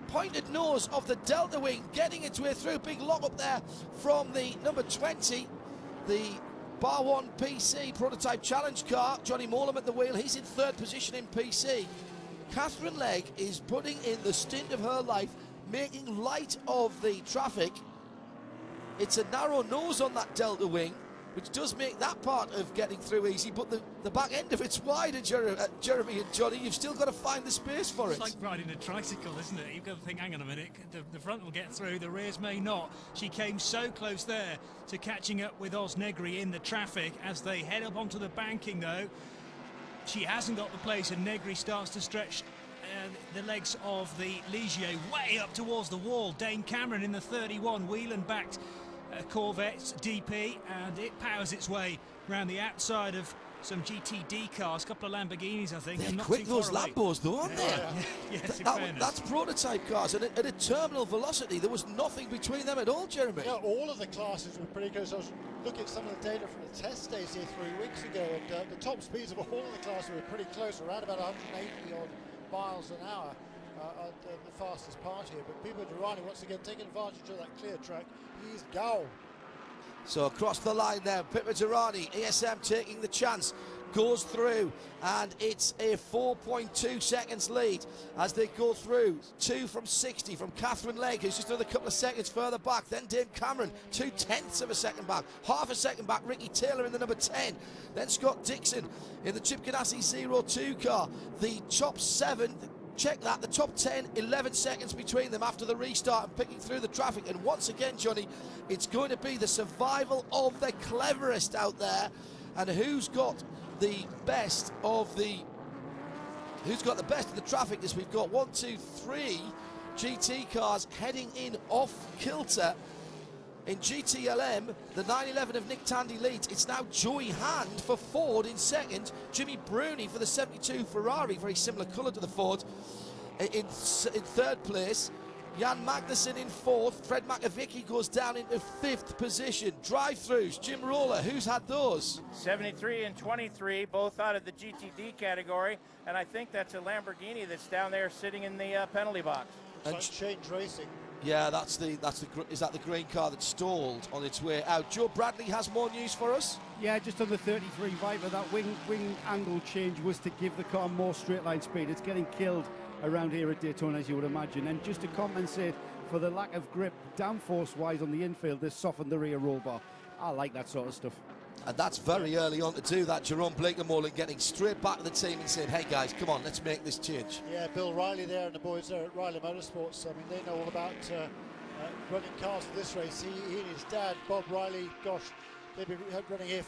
pointed nose of the Delta Wing getting its way through. Big lock up there from the number 20, the Bar 1 PC prototype challenge car. Johnny Morlam at the wheel. He's in 3rd position in PC. Catherine Legg is putting in the stint of her life, making light of the traffic. It's a narrow nose on that Delta Wing, which does make that part of getting through easy, but the back end of it's wider, Jeremy and Johnny. You've still got to find the space for it. It's like riding a tricycle, isn't it? You've got to think, hang on a minute, the front will get through, the rears may not. She came so close there to catching up with Oz Negri in the traffic as they head up onto the banking, though. She hasn't got the place, and Negri starts to stretch the legs of the Ligier way up towards the wall. Dane Cameron in the 31 Whelan-backed Corvette's DP, and it powers its way around the outside of some GTD cars, a couple of Lamborghinis, I think. They're not quick, too far those away. Lambos, though, aren't they? Yes, in That's prototype cars, and at a terminal velocity, there was nothing between them at all, Jeremy. Yeah, all of the classes were pretty close. I was looking at some of the data from the test days here 3 weeks ago, and the top speeds of all of the classes were pretty close, around about 180 odd miles an hour. The fastest part here, but Pipo Derani once again taking advantage of that clear track. He's go. So across the line there, Pipo Derani, ESM taking the chance, goes through, and it's a 4.2 seconds lead as they go through. 2 from 60 from Catherine Legg, who's just another couple of seconds further back. Then Dame Cameron, 0.2 of a second back. Half a second back, Ricky Taylor in the number 10. Then Scott Dixon in the Chip Ganassi 02 car. The top 7, check that, the top 10, 11 seconds between them after the restart and picking through the traffic. And once again, Johnny, it's going to be the survival of the cleverest out there. And who's got the best of the traffic is we've got 1, 2, 3 GT cars heading in off kilter. In GTLM, the 911 of Nick Tandy leads. It's now Joey Hand for Ford in second. Jimmy Bruni for the 72 Ferrari, very similar colour to the Ford, in 3rd place. Jan Magnussen in 4th. Fred Makovicky goes down into 5th position. Drive-throughs, Jim Roller, who's had those? 73 and 23, both out of the GTD category, and I think that's a Lamborghini that's down there sitting in the penalty box. And Change Racing. Yeah, is that the green car that stalled on its way out? Joe Bradley has more news for us. Yeah, just on the 33 Viper, that wing angle change was to give the car more straight line speed. It's getting killed around here at Daytona, as you would imagine. And just to compensate for the lack of grip downforce-wise on the infield, they softened the rear roll bar. I like that sort of stuff. And that's very early on to do that. Jerome Blakemolen getting straight back to the team and saying, hey guys, come on, let's make this change. Yeah, Bill Riley there and the boys there at Riley Motorsports. I mean, they know all about running cars for this race. He and his dad, Bob Riley, gosh, they've been running here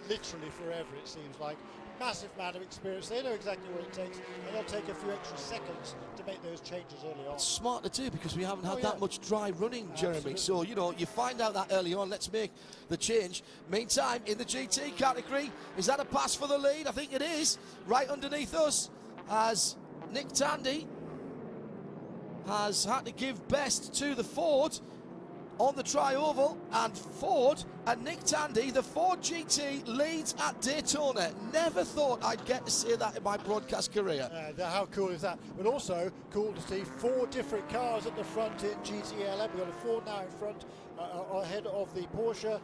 literally forever, it seems like. Massive amount of experience. They know exactly what it takes, and they'll take a few extra seconds to make those changes early on. It's smart to do because we haven't had that much dry running, Jeremy. So, you know, you find out that early on, let's make the change. Meantime, in the GT category, is that a pass for the lead? I think it is. Right underneath us, as Nick Tandy has had to give best to the Ford on the tri-oval, and Ford and Nick Tandy, the Ford GT leads at Daytona. Never thought I'd get to say that in my broadcast career. How cool is that? But also cool to see 4 different cars at the front in GTLM. We've got a Ford now in front ahead of the Porsche,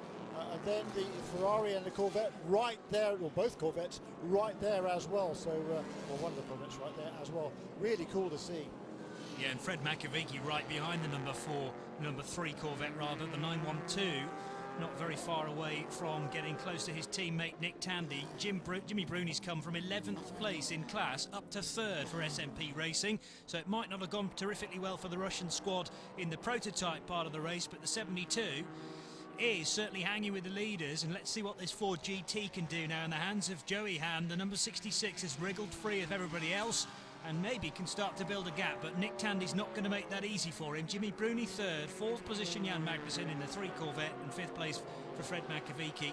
and then the Ferrari and the Corvette right there, or both Corvettes right there as well. So, or one of the Corvettes right there as well. Really cool to see. Yeah, and Fred Makovicky right behind the number 3 Corvette rather, the 912, not very far away from getting close to his teammate Nick Tandy. Jimmy Bruni's come from 11th place in class up to 3rd for SMP Racing, so it might not have gone terrifically well for the Russian squad in the prototype part of the race, but the 72 is certainly hanging with the leaders, and let's see what this Ford GT can do now in the hands of Joey Hand. The number 66 has wriggled free of everybody else and maybe can start to build a gap, but Nick Tandy's not going to make that easy for him. Jimmy Bruni 3rd, 4th position Jan Magnussen in the 3 Corvette, and 5th place for Fred Makovicky.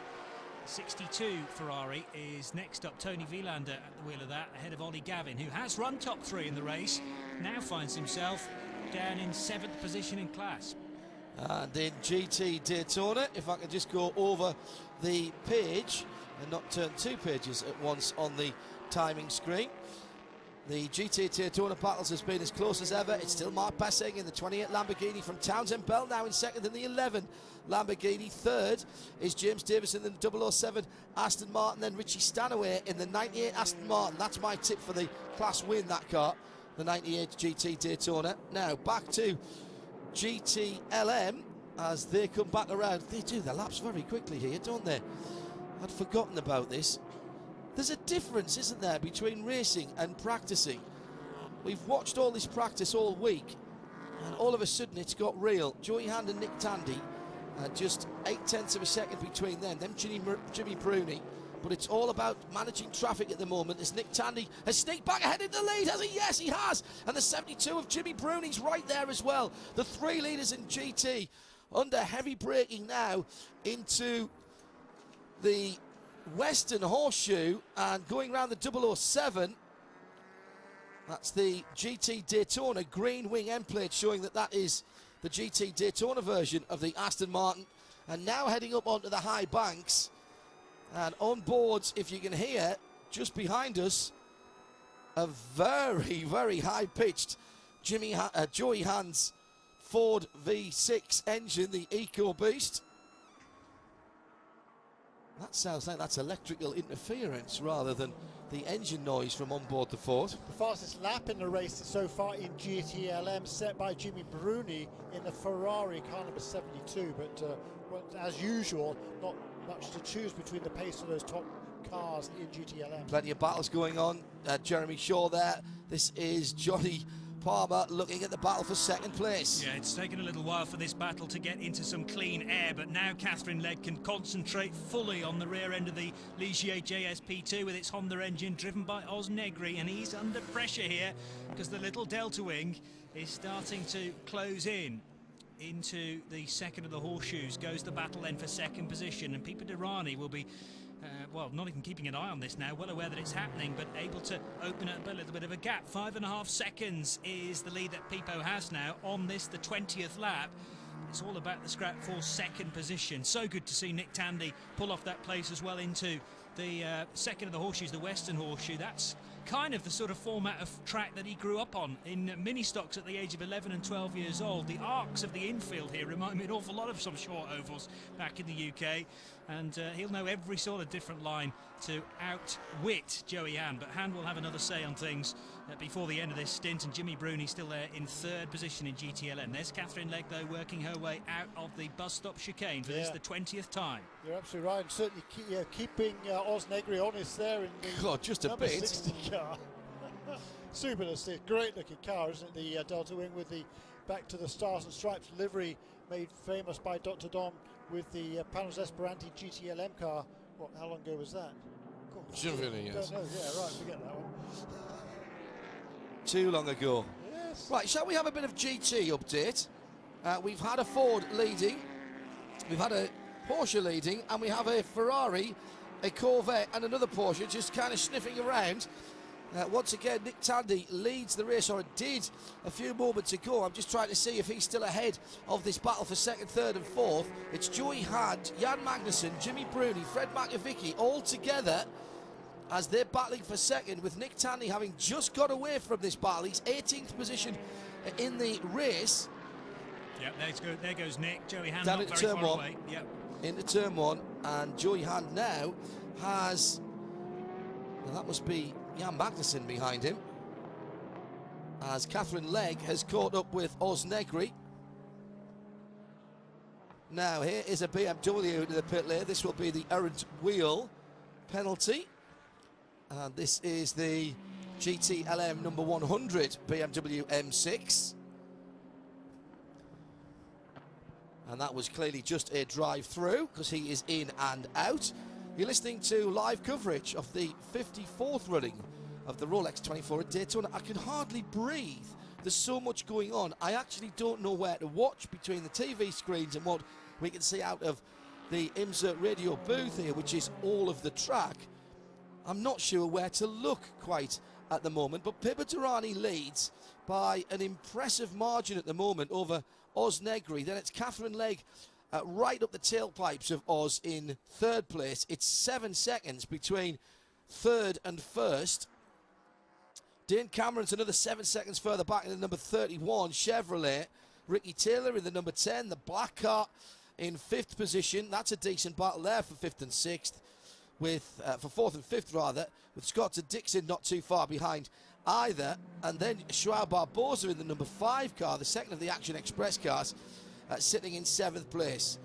62 Ferrari is next up. Tony Vielander at the wheel of that, ahead of Ollie Gavin, who has run top 3 in the race, now finds himself down in 7th position in class. And in GT Daytona, if I can just go over the page and not turn 2 pages at once on the timing screen. The GT Daytona battles has been as close as ever. It's still Mark Passing in the 28 Lamborghini from Townsend Bell, now in 2nd in the 11 Lamborghini. 3rd is James Davison in the 007 Aston Martin, then Richie Stanaway in the 98 Aston Martin. That's my tip for the class win, that car, the 98 GT Daytona. Now back to GTLM as they come back around. They do the laps very quickly here, don't they? I'd forgotten about this. There's a difference, isn't there, between racing and practicing? We've watched all this practice all week, and all of a sudden it's got real. Joey Hand and Nick Tandy, just 0.8 of a second between them Jimmy Bruni. But it's all about managing traffic at the moment as Nick Tandy has sneaked back ahead in the lead, has he? Yes, he has. And the 72 of Jimmy Bruni's right there as well. The 3 leaders in GT under heavy braking now into the Western Horseshoe and going round the 007. That's the GT Daytona green wing end plate, showing that that is the GT Daytona version of the Aston Martin. And now heading up onto the high banks. And on boards, if you can hear, just behind us, a very, very high-pitched Joey Hand's Ford V6 engine, the Eco Beast. That sounds like that's electrical interference rather than the engine noise from on board the Ford. The fastest lap in the race so far in GTLM set by Jimmy Bruni in the Ferrari car number 72, but as usual, not much to choose between the pace of those top cars in GTLM. Plenty of battles going on. Jeremy Shaw there. This is Johnny Palmer looking at the battle for 2nd place. Yeah, it's taken a little while for this battle to get into some clean air, but now Catherine Legg can concentrate fully on the rear end of the Ligier JSP2 with its Honda engine driven by Oz Negri, and he's under pressure here because the little Delta Wing is starting to close in. Into the 2nd of the horseshoes goes the battle then for 2nd position, and Pipo Derani will be well, not even keeping an eye on this now, well aware that it's happening, but able to open up a little bit of a gap. 5.5 seconds is the lead that Pipo has now on this, the 20th lap. It's all about the scrap for 2nd position. So good to see Nick Tandy pull off that place as well into the 2nd of the horseshoes, the Western Horseshoe. That's kind of the sort of format of track that he grew up on in mini stocks at the age of 11 and 12 years old. The arcs of the infield here remind me an awful lot of some short ovals back in the UK, and he'll know every sort of different line to outwit Joey Hand, but Hand will have another say on things before the end of this stint, and Jimmy Bruni still there in 3rd position in GTLM. There's Catherine Legg though working her way out of the bus stop chicane for this, the 20th time. You're absolutely right, and certainly keeping Oz Negri honest there in the God, just a bit. 60 car. Super, great looking car, isn't it? The Delta Wing with the back to the Stars and Stripes livery made famous by Dr. Dom with the Panos Esperanti GTLM car. What, how long ago was that? Really, yes. Don't know. Yeah, right, forget that one. Too long ago. Yes. Right, shall we have a bit of GT update? We've had a Ford leading, we've had a Porsche leading, and we have a Ferrari, a Corvette, and another Porsche just kind of sniffing around. Once again, Nick Tandy leads the race, or did a few moments ago. I'm just trying to see if he's still ahead of this battle for 2nd, 3rd and 4th. It's Joey Hand, Jan Magnussen, Jimmy Bruni, Fred McAvicky all together as they're battling for 2nd, with Nick Tandy having just got away from this battle. He's 18th position in the race. Yep, there goes Nick. Joey Hand down not into very turn far 1. away. Yep. Into turn 1, and Joey Hand now has, well, that must be Jan Magnussen behind him, as Catherine Legg has caught up with Oz Negri. Now here is a BMW to the pit lane. This will be the errant wheel penalty, and this is the GTLM number 100 BMW M6, and that was clearly just a drive through because he is in and out. You're listening to live coverage of the 54th running of the Rolex 24 at Daytona. I can hardly breathe. There's so much going on. I actually don't know where to watch between the TV screens and what we can see out of the IMSA radio booth here, which is all of the track, I'm not sure where to look quite at the moment, but Pippa Durrani leads by an impressive margin at the moment over Oz Negri. Then it's Catherine Legg right up the tailpipes of Oz in third place. It's 7 seconds between third and first. Dane Cameron's another 7 seconds further back in the number 31 Chevrolet. Ricky Taylor in the number 10, the black car in fifth position. That's a decent battle there for fifth and sixth, with for fourth and fifth rather, with Scott and Dixon not too far behind either. And then Joao Barbosa in the number 5 car, the second of the Action Express cars, sitting in 7th place.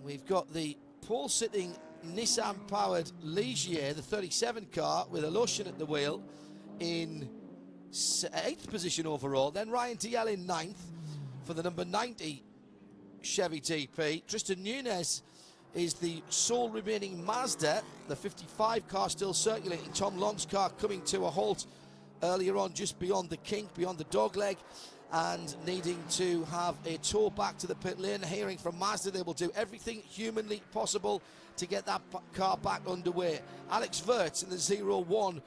We've got the pole-sitting Nissan-powered Ligier, the 37 car, with Aloshin at the wheel in 8th position overall. Then Ryan DL in 9th for the number 90 Chevy TP. Tristan Nunez is the sole remaining Mazda, the 55 car still circulating. Tom Long's car coming to a halt earlier on just beyond the kink, beyond the dogleg, and needing to have a tour back to the pit lane. Hearing from Mazda, they will do everything humanly possible to get that car back underway. Alex Wirtz in the 01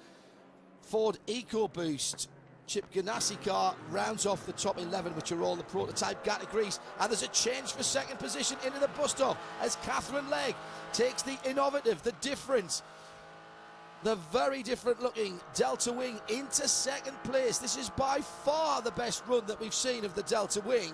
Ford EcoBoost Chip Ganassi car rounds off the top 11, which are all the prototype categories. And there's a change for second position into the bus stop as Catherine Legg takes the innovative, the different, the very different looking Delta Wing into second place. This is by far the best run that we've seen of the Delta Wing.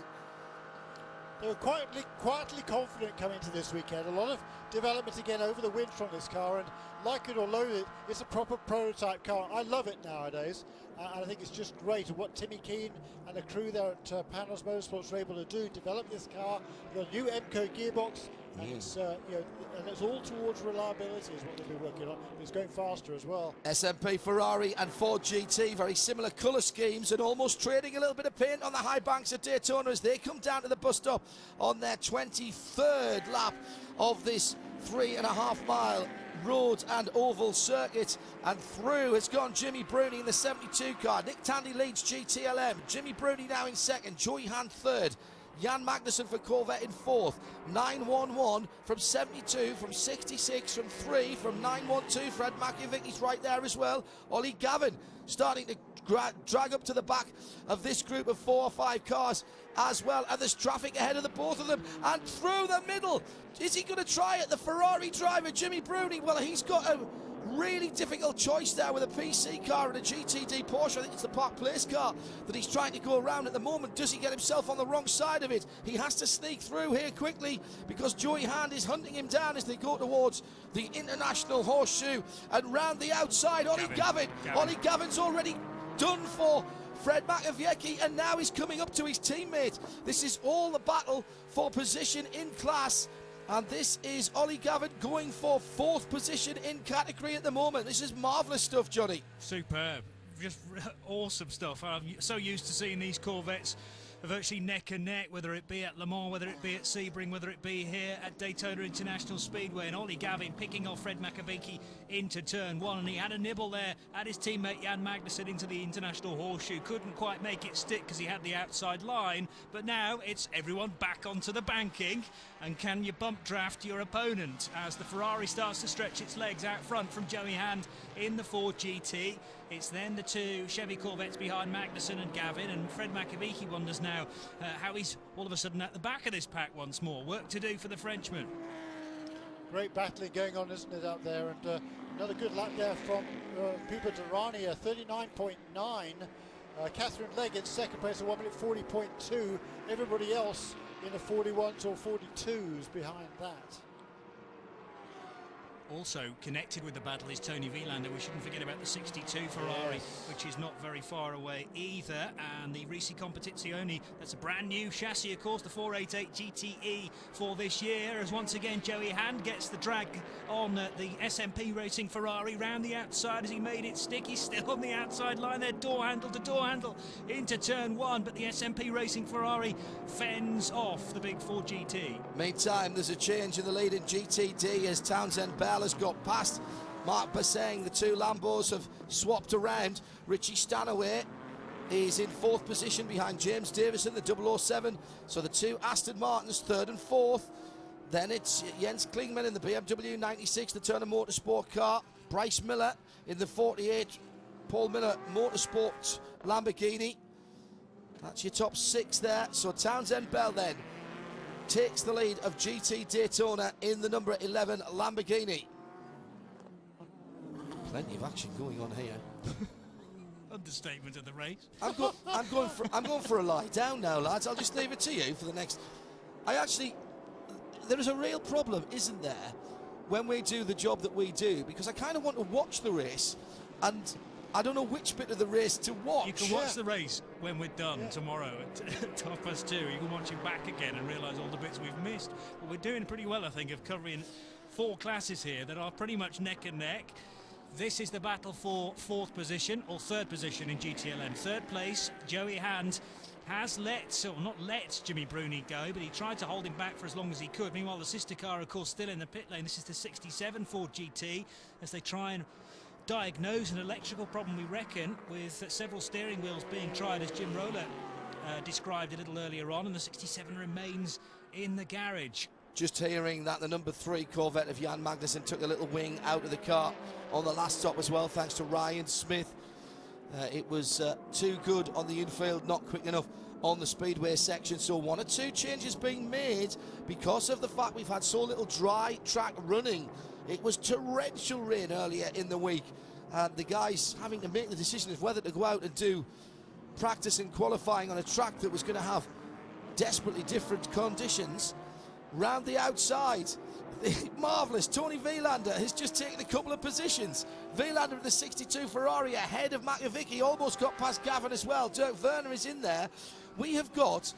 They were quietly confident coming to this weekend. A lot of development again over the wind from this car, and like it or loathe it, it's a proper prototype car. I love it nowadays, and I think it's just great what Timmy Keane and the crew there at Panos Motorsports were able to do, develop this car. They've got a new MCO gearbox, and it's and it's all towards reliability is what they've been working on. It's going faster as well. SMP, Ferrari and Ford GT, very similar colour schemes, and almost trading a little bit of paint on the high banks at Daytona as they come down to the bus stop on their 23rd lap of this 3.5 mile road and oval circuit. And through has gone Jimmy Bruni in the 72 car. Nick Tandy leads GTLM. Jimmy Bruni now in second. Joey Hand third. Jan Magnussen for Corvette in fourth. 911 from 72, from 66, from 3, from 912. Fred Makiewicz right there as well. Ollie Gavin starting to drag up to the back of this group of 4 or 5 cars as well. And there's traffic ahead of the both of them. And through the middle, is he going to try it? The Ferrari driver, Jimmy Bruni. Well, he's got a really difficult choice there with a PC car and a GTD Porsche. I think it's the Park Place car that he's trying to go around at the moment. Does he get himself on the wrong side of it? He has to sneak through here quickly because Joey Hand is hunting him down as they go towards the International Horseshoe. And round the outside, Ollie Gavin. Ollie Gavin's already done for Fred Makiewicz, and now he's coming up to his teammate. This is all the battle for position in class. And this is Ollie Gavin going for 4th position in category at the moment. This is marvellous stuff, Johnny. Superb. Just awesome stuff. I'm so used to seeing these Corvettes virtually neck and neck, whether it be at Le Mans, whether it be at Sebring, whether it be here at Daytona International Speedway. And Ollie Gavin picking off Fred Makiewicz into turn 1, and he had a nibble there at his teammate Jan Magnussen into the International Horseshoe. Couldn't quite make it stick because he had the outside line, but now it's everyone back onto the banking. And can you bump draft your opponent as the Ferrari starts to stretch its legs out front from Joey Hand in the Ford GT? It's then the 2 Chevy Corvettes behind Magnussen and Gavin, and Fred Makiewicz wonders now how he's all of a sudden at the back of this pack once more. Work to do for the Frenchman. Great battling going on, isn't it, out there? And another good lap there from Pippa Durrani, 39.9. Catherine Legg in second place, a 1 minute 40.2. Everybody else in the 41s or 42s behind that. Also connected with the battle is Tony Vilander. We shouldn't forget about the 62 Ferrari, which is not very far away either. And the Risi Competizione, that's a brand new chassis, of course, the 488 GTE for this year. As once again, Joey Hand gets the drag on the SMP Racing Ferrari round the outside as he made it stick. He's still on the outside line there, door handle to door handle into turn 1. But the SMP Racing Ferrari fends off the big 4 GT. Meantime, there's a change in the lead in GTD as Townsend Bell has got past Mark Basseng. The 2 Lambos have swapped around. Richie Stanaway is in 4th position behind James Davison, the 007. So the 2 Aston Martins 3rd and 4th. Then it's Jens Klingman in the BMW 96, the Turner Motorsport car. Bryce Miller in the 48, Paul Miller Motorsport Lamborghini. That's your top 6 there. So Townsend Bell then takes the lead of GT Daytona in the number 11 Lamborghini. Plenty of action going on here. Understatement of the race. I'm going for a lie down now, lads. I'll just leave it to you for the next. There is a real problem, isn't there, when we do the job that we do, because I kind of want to watch the race, and I don't know which bit of the race to watch. You can watch the race when we're done tomorrow at 2:30. You can watch it back again and realise all the bits we've missed. But we're doing pretty well, I think, of covering 4 classes here that are pretty much neck and neck. This is the battle for 4th position, or 3rd position in GTLM. 3rd place, Joey Hand has not let Jimmy Bruni go, but he tried to hold him back for as long as he could. Meanwhile, the sister car, of course, still in the pit lane. This is the 67 Ford GT, as they try and diagnose an electrical problem, we reckon, with several steering wheels being tried, as Jim Roller described a little earlier on, and the 67 remains in the garage. Just hearing that the number 3 Corvette of Jan Magnussen took a little wing out of the car on the last stop as well, thanks to Ryan Smith. It was too good on the infield, not quick enough on the speedway section. So 1 or 2 changes being made because of the fact we've had so little dry track running. It was torrential rain earlier in the week, and the guys having to make the decision of whether to go out and do practice and qualifying on a track that was going to have desperately different conditions. Round the outside, marvellous, Tony Vilander has just taken a couple of positions. Vilander in the 62 Ferrari ahead of Makovic, almost got past Gavin as well. Dirk Werner is in there. We have got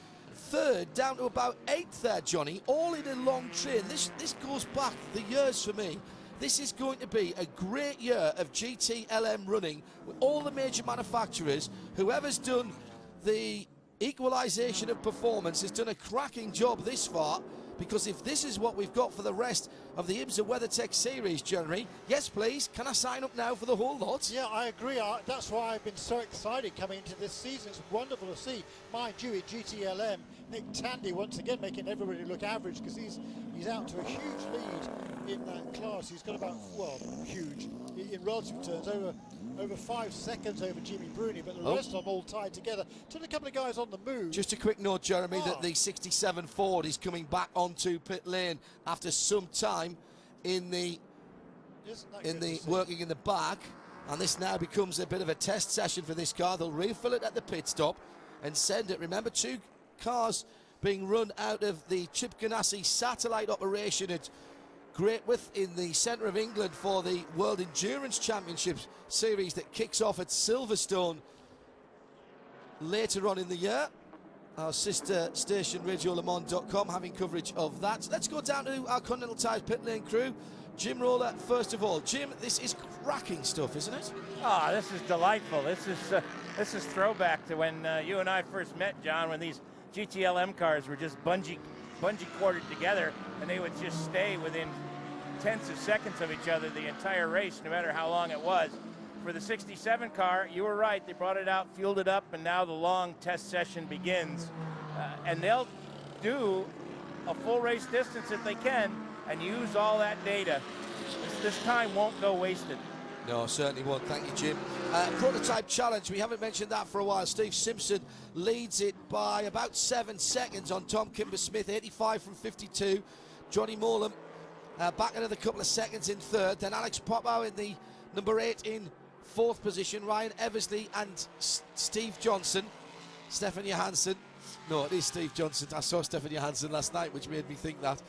3rd down to about 8th there, Johnny, all in a long train. This goes back the years for me. This is going to be a great year of GTLM running with all the major manufacturers. Whoever's done the equalisation of performance has done a cracking job this far. Because if this is what we've got for the rest of the IMSA WeatherTech series, Jeremy, yes please, can I sign up now for the whole lot? Yeah, I agree. That's why I've been so excited coming into this season. It's wonderful to see. Mind you, at GTLM, Nick Tandy once again making everybody look average, because he's out to a huge lead in that class. He's got about, well, huge, in relative terms, over 5 seconds over Jimmy Bruni, but the rest of them all tied together. Still a couple of guys on the move. Just a quick note, Jeremy, that the 67 Ford is coming back onto pit lane after some time in the working in the back, and this now becomes a bit of a test session for this car. They'll refill it at the pit stop and send it. Remember, 2 cars being run out of the Chip Ganassi satellite operation at Greatwith in the centre of England for the World Endurance Championship series that kicks off at Silverstone later on in the year. Our sister station RadioLeMans.com having coverage of that. Let's go down to our Continental Tires pit lane crew. Jim Roller, first of all. Jim, this is cracking stuff, isn't it? Ah, this is delightful. This is throwback to when you and I first met, John, when these GTLM cars were just bungee corded together, and they would just stay within tenths of seconds of each other the entire race, no matter how long it was. For the 67 car, you were right. They brought it out, fueled it up, and now the long test session begins. And they'll do a full race distance if they can and use all that data. This time won't go wasted. No, certainly won't. Thank you, Jim. Prototype challenge, we haven't mentioned that for a while. Steve Simpson leads it by about 7 seconds on Tom Kimber-Smith, 85 from 52. Johnny Molam back another couple of seconds in 3rd. Then Alex Popow in the number 8 in 4th position. Ryan Eversley and Steve Johnson. Stefan Johansson. No, it is Steve Johnson. I saw Stefan Johansson last night, which made me think that.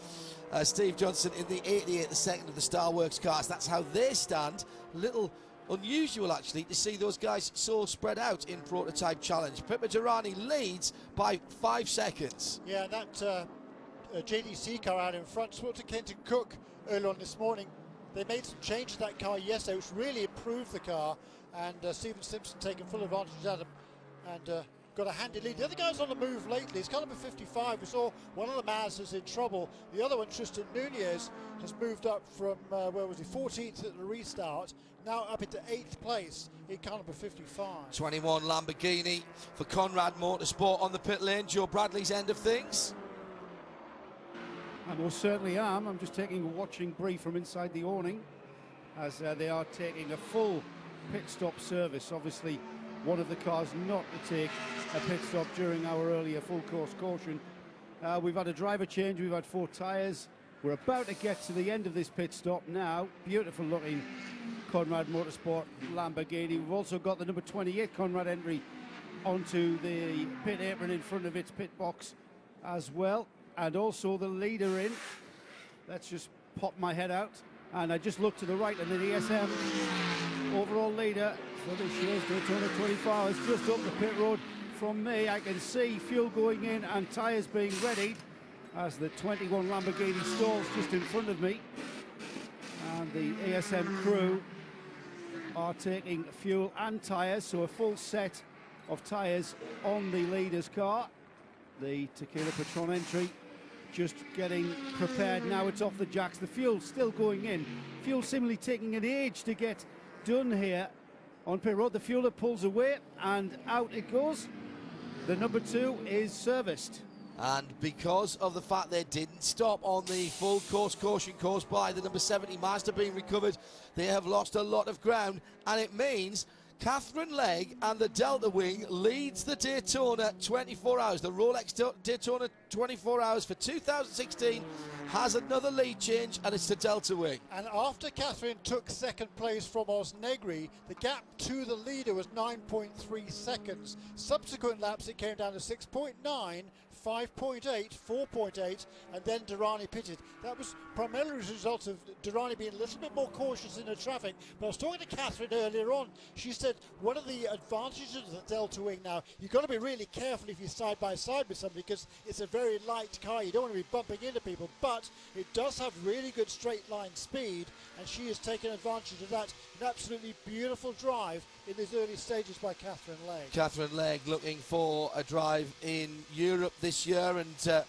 Steve Johnson in the 88, the second of the Starworks cars. That's how they stand. A little unusual, actually, to see those guys so spread out in Prototype Challenge. Pippa Durrani leads by 5 seconds. Yeah, that JDC car out in front. Spoke to Kenton Cook earlier on this morning. They made some changes to that car yesterday, which really improved the car. And Stephen Simpson taking full advantage of them and got a handy lead. The other guy's on the move lately. It's car number 55. We saw one of the Mazdas in trouble. The other one, Tristan Nunez, has moved up from, where was he, 14th at the restart, now up into 8th place in car number 55. 21 Lamborghini for Conrad Motorsport on the pit lane. Joe Bradley's end of things. I most certainly am. I'm just taking a watching brief from inside the awning as they are taking a full pit stop service. Obviously, one of the cars not to take a pit stop during our earlier full course caution. We've had a driver change, we've had 4 tyres. We're about to get to the end of this pit stop now. Beautiful looking Conrad Motorsport Lamborghini. We've also got the number 28 Conrad entry onto the pit apron in front of its pit box as well. And also the leader in. Let's just pop my head out. And I just look to the right, and the ESM overall leader for this year's Daytona 24 Hours just up the pit road from me. I can see fuel going in and tyres being readied as the 21 Lamborghini stalls just in front of me. And the ASM crew are taking fuel and tyres, so a full set of tyres on the leader's car. The Tequila Patron entry just getting prepared now. It's off the jacks. The fuel's still going in. Fuel seemingly taking an age to get done here on pit road. The fueler pulls away and out it goes. The number 2 is serviced. And because of the fact they didn't stop on the full course caution caused by the number 70 Mazda being recovered, they have lost a lot of ground, and it means Catherine Legg and the Delta Wing leads the Daytona 24 Hours. The Rolex Daytona 24 Hours for 2016 has another lead change, and it's the Delta Wing. And after Catherine took second place from Osnegri, the gap to the leader was 9.3 seconds. Subsequent laps, it came down to 6.9, 5.8, 4.8, and then Durrani pitted. That was primarily as a result of Durrani being a little bit more cautious in the traffic. But I was talking to Catherine earlier on. She said one of the advantages of the Delta Wing now, you've got to be really careful if you're side by side with somebody, because it's a very light car. You don't want to be bumping into people, but it does have really good straight line speed, and she has taken advantage of that. An absolutely beautiful drive in these early stages by Catherine Legg. Catherine Legg looking for a drive in Europe this year, and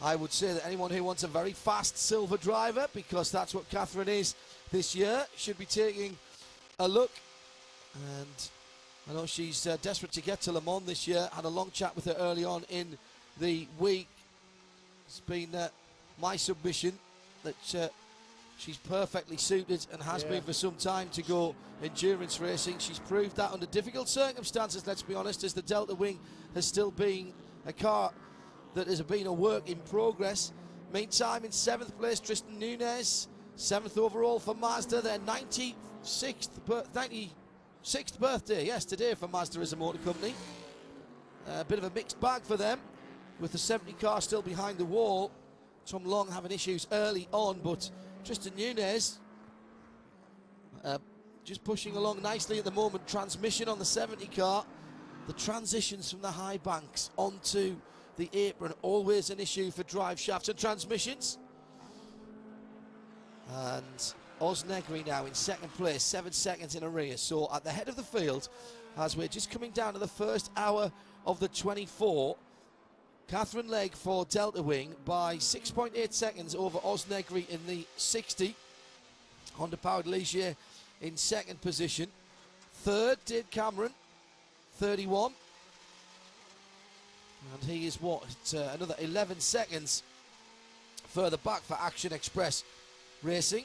I would say that anyone who wants a very fast silver driver, because that's what Catherine is this year, should be taking a look. And I know she's desperate to get to Le Mans this year. Had a long chat with her early on in the week. It's been my submission that she's perfectly suited and has been for some time to go endurance racing. She's proved that under difficult circumstances, let's be honest, as the Delta Wing has still been a car that has been a work in progress. Meantime, in 7th place, Tristan Nunez, 7th overall for Mazda. Their 96th birthday, yes, today for Mazda as a motor company. A bit of a mixed bag for them, with the 70 car still behind the wall. Tom Long having issues early on, but Tristan Nunez just pushing along nicely at the moment. Transmission on the 70 car. The transitions from the high banks onto the apron, always an issue for drive shafts and transmissions. And Osnegri now in 2nd place, 7 seconds in arrears. So at the head of the field, as we're just coming down to the first hour of the 24, Catherine Legg for Delta Wing by 6.8 seconds over Osnegri in the 60. Honda powered Ligier in 2nd position. 3rd, Dade Cameron, 31. And he is another 11 seconds further back for Action Express Racing.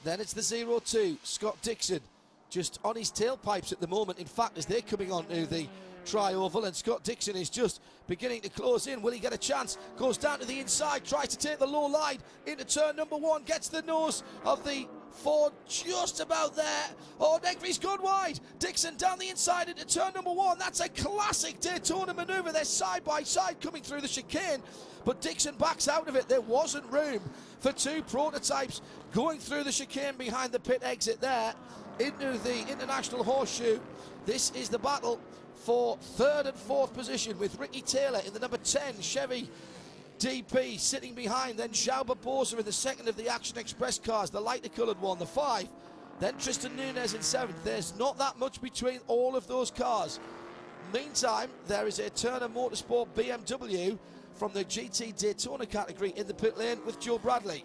Then it's the 0-2, Scott Dixon, just on his tailpipes at the moment. In fact, as they're coming onto the tri-oval, and Scott Dixon is just beginning to close in. Will he get a chance? Goes down to the inside, tries to take the low line into turn number 1, gets the nose of the Ford just about there. Oh, Negri's gone wide. Dixon down the inside into turn number 1. That's a classic Daytona maneuver. They're side by side coming through the chicane, but Dixon backs out of it. There wasn't room for 2 prototypes going through the chicane behind the pit exit there into the International Horseshoe. This is the battle for 3rd and 4th position, with Ricky Taylor in the number 10 Chevy DP sitting behind, then João Barbosa in the 2nd of the Action Express cars, the lighter coloured one, the 5. Then Tristan Nunez in 7th. There's not that much between all of those cars. Meantime, there is a Turner Motorsport BMW from the GT Daytona category in the pit lane with Joe Bradley.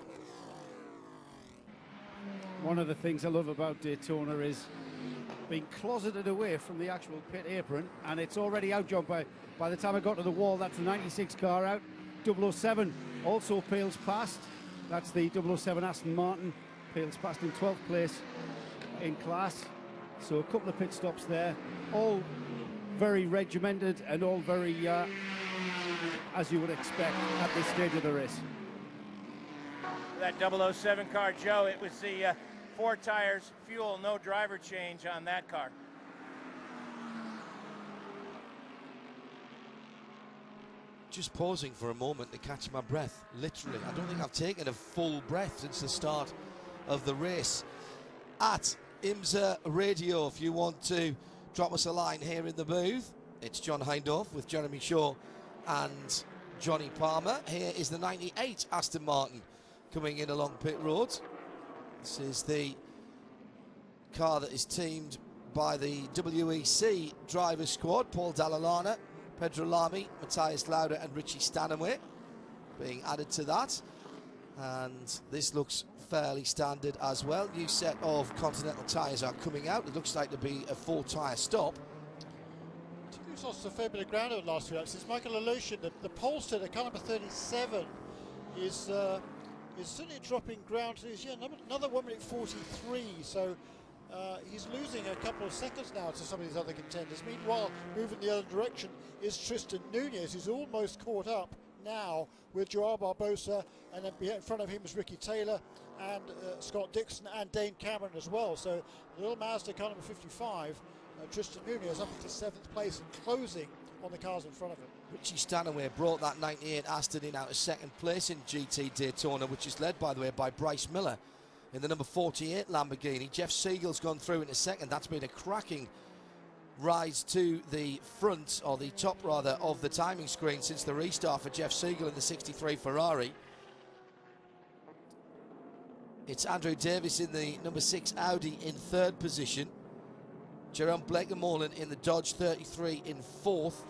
One of the things I love about Daytona is being closeted away from the actual pit apron, and it's already out, John. By the time I got to the wall, that's the 96 car out. 007 also peels past. That's the 007 Aston Martin, peels past in 12th place in class. So a couple of pit stops there, all very regimented and all very, as you would expect at this stage of the race. That 007 car, Joe, it was the 4 tires, fuel, no driver change on that car. Just pausing for a moment to catch my breath, literally. I don't think I've taken a full breath since the start of the race. At IMSA Radio, if you want to drop us a line here in the booth, it's John Hindhaugh with Jeremy Shaw and Johnny Palmer. Here is the 98 Aston Martin coming in along pit road. This is the car that is teamed by the WEC driver squad, Paul Dallalana, Pedro Lamy, Matthias Lauda and Richie Stanaway being added to that. And this looks fairly standard as well. New set of Continental tyres are coming out. It looks like to be a 4-tyre stop. He's lost a fair bit of ground over the last few laps. It's Michael Alushin, the pollster, the car number 37, is certainly dropping ground. Yeah, another 1 minute 43, so he's losing a couple of seconds now to some of these other contenders. Meanwhile, moving the other direction is Tristan Nunez, who's almost caught up now with Joao Barbosa, and then in front of him is Ricky Taylor and Scott Dixon and Dane Cameron as well. So the little Mazda car number 55, Tristan Nunez up into 7th place and closing on the cars in front of him. Richie Stanaway brought that 98 Aston in out of 2nd place in GT Daytona, which is led, by the way, by Bryce Miller in the number 48 Lamborghini. Jeff Siegel's gone through in a second. That's been a cracking rise to the front, or the top rather, of the timing screen since the restart for Jeff Siegel in the 63 Ferrari. It's Andrew Davis in the number 6 Audi in 3rd position. Jerome Blake-Molan in the Dodge 33 in 4th.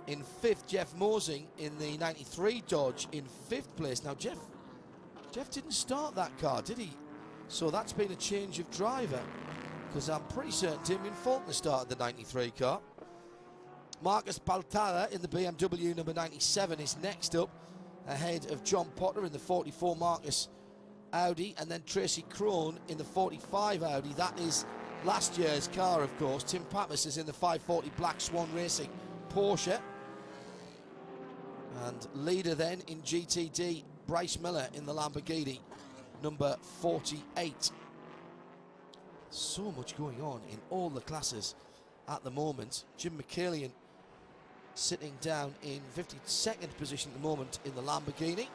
In 5th, Jeff Mosing in the 93 Dodge in 5th place. Now, Jeff didn't start that car, did he? So that's been a change of driver, because I'm pretty certain Tim Fulton started the 93 car. Marcus Baltara in the BMW number 97 is next up, ahead of John Potter in the 44 Marcus Audi, and then Tracy Crone in the 45 Audi. That is last year's car, of course. Tim Pappas is in the 540 Black Swan Racing Porsche. And leader then in GTD, Bryce Miller in the Lamborghini number 48. So much going on in all the classes at the moment. Jim McKillian sitting down in 52nd position at the moment in the Lamborghini,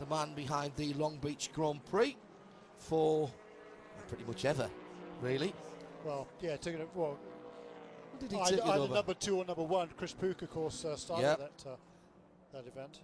the man behind the Long Beach Grand Prix for pretty much ever, really. Well, yeah, taking it. Well, what did he take it either over? number 2 or number 1. Chris Pook, of course, started that event.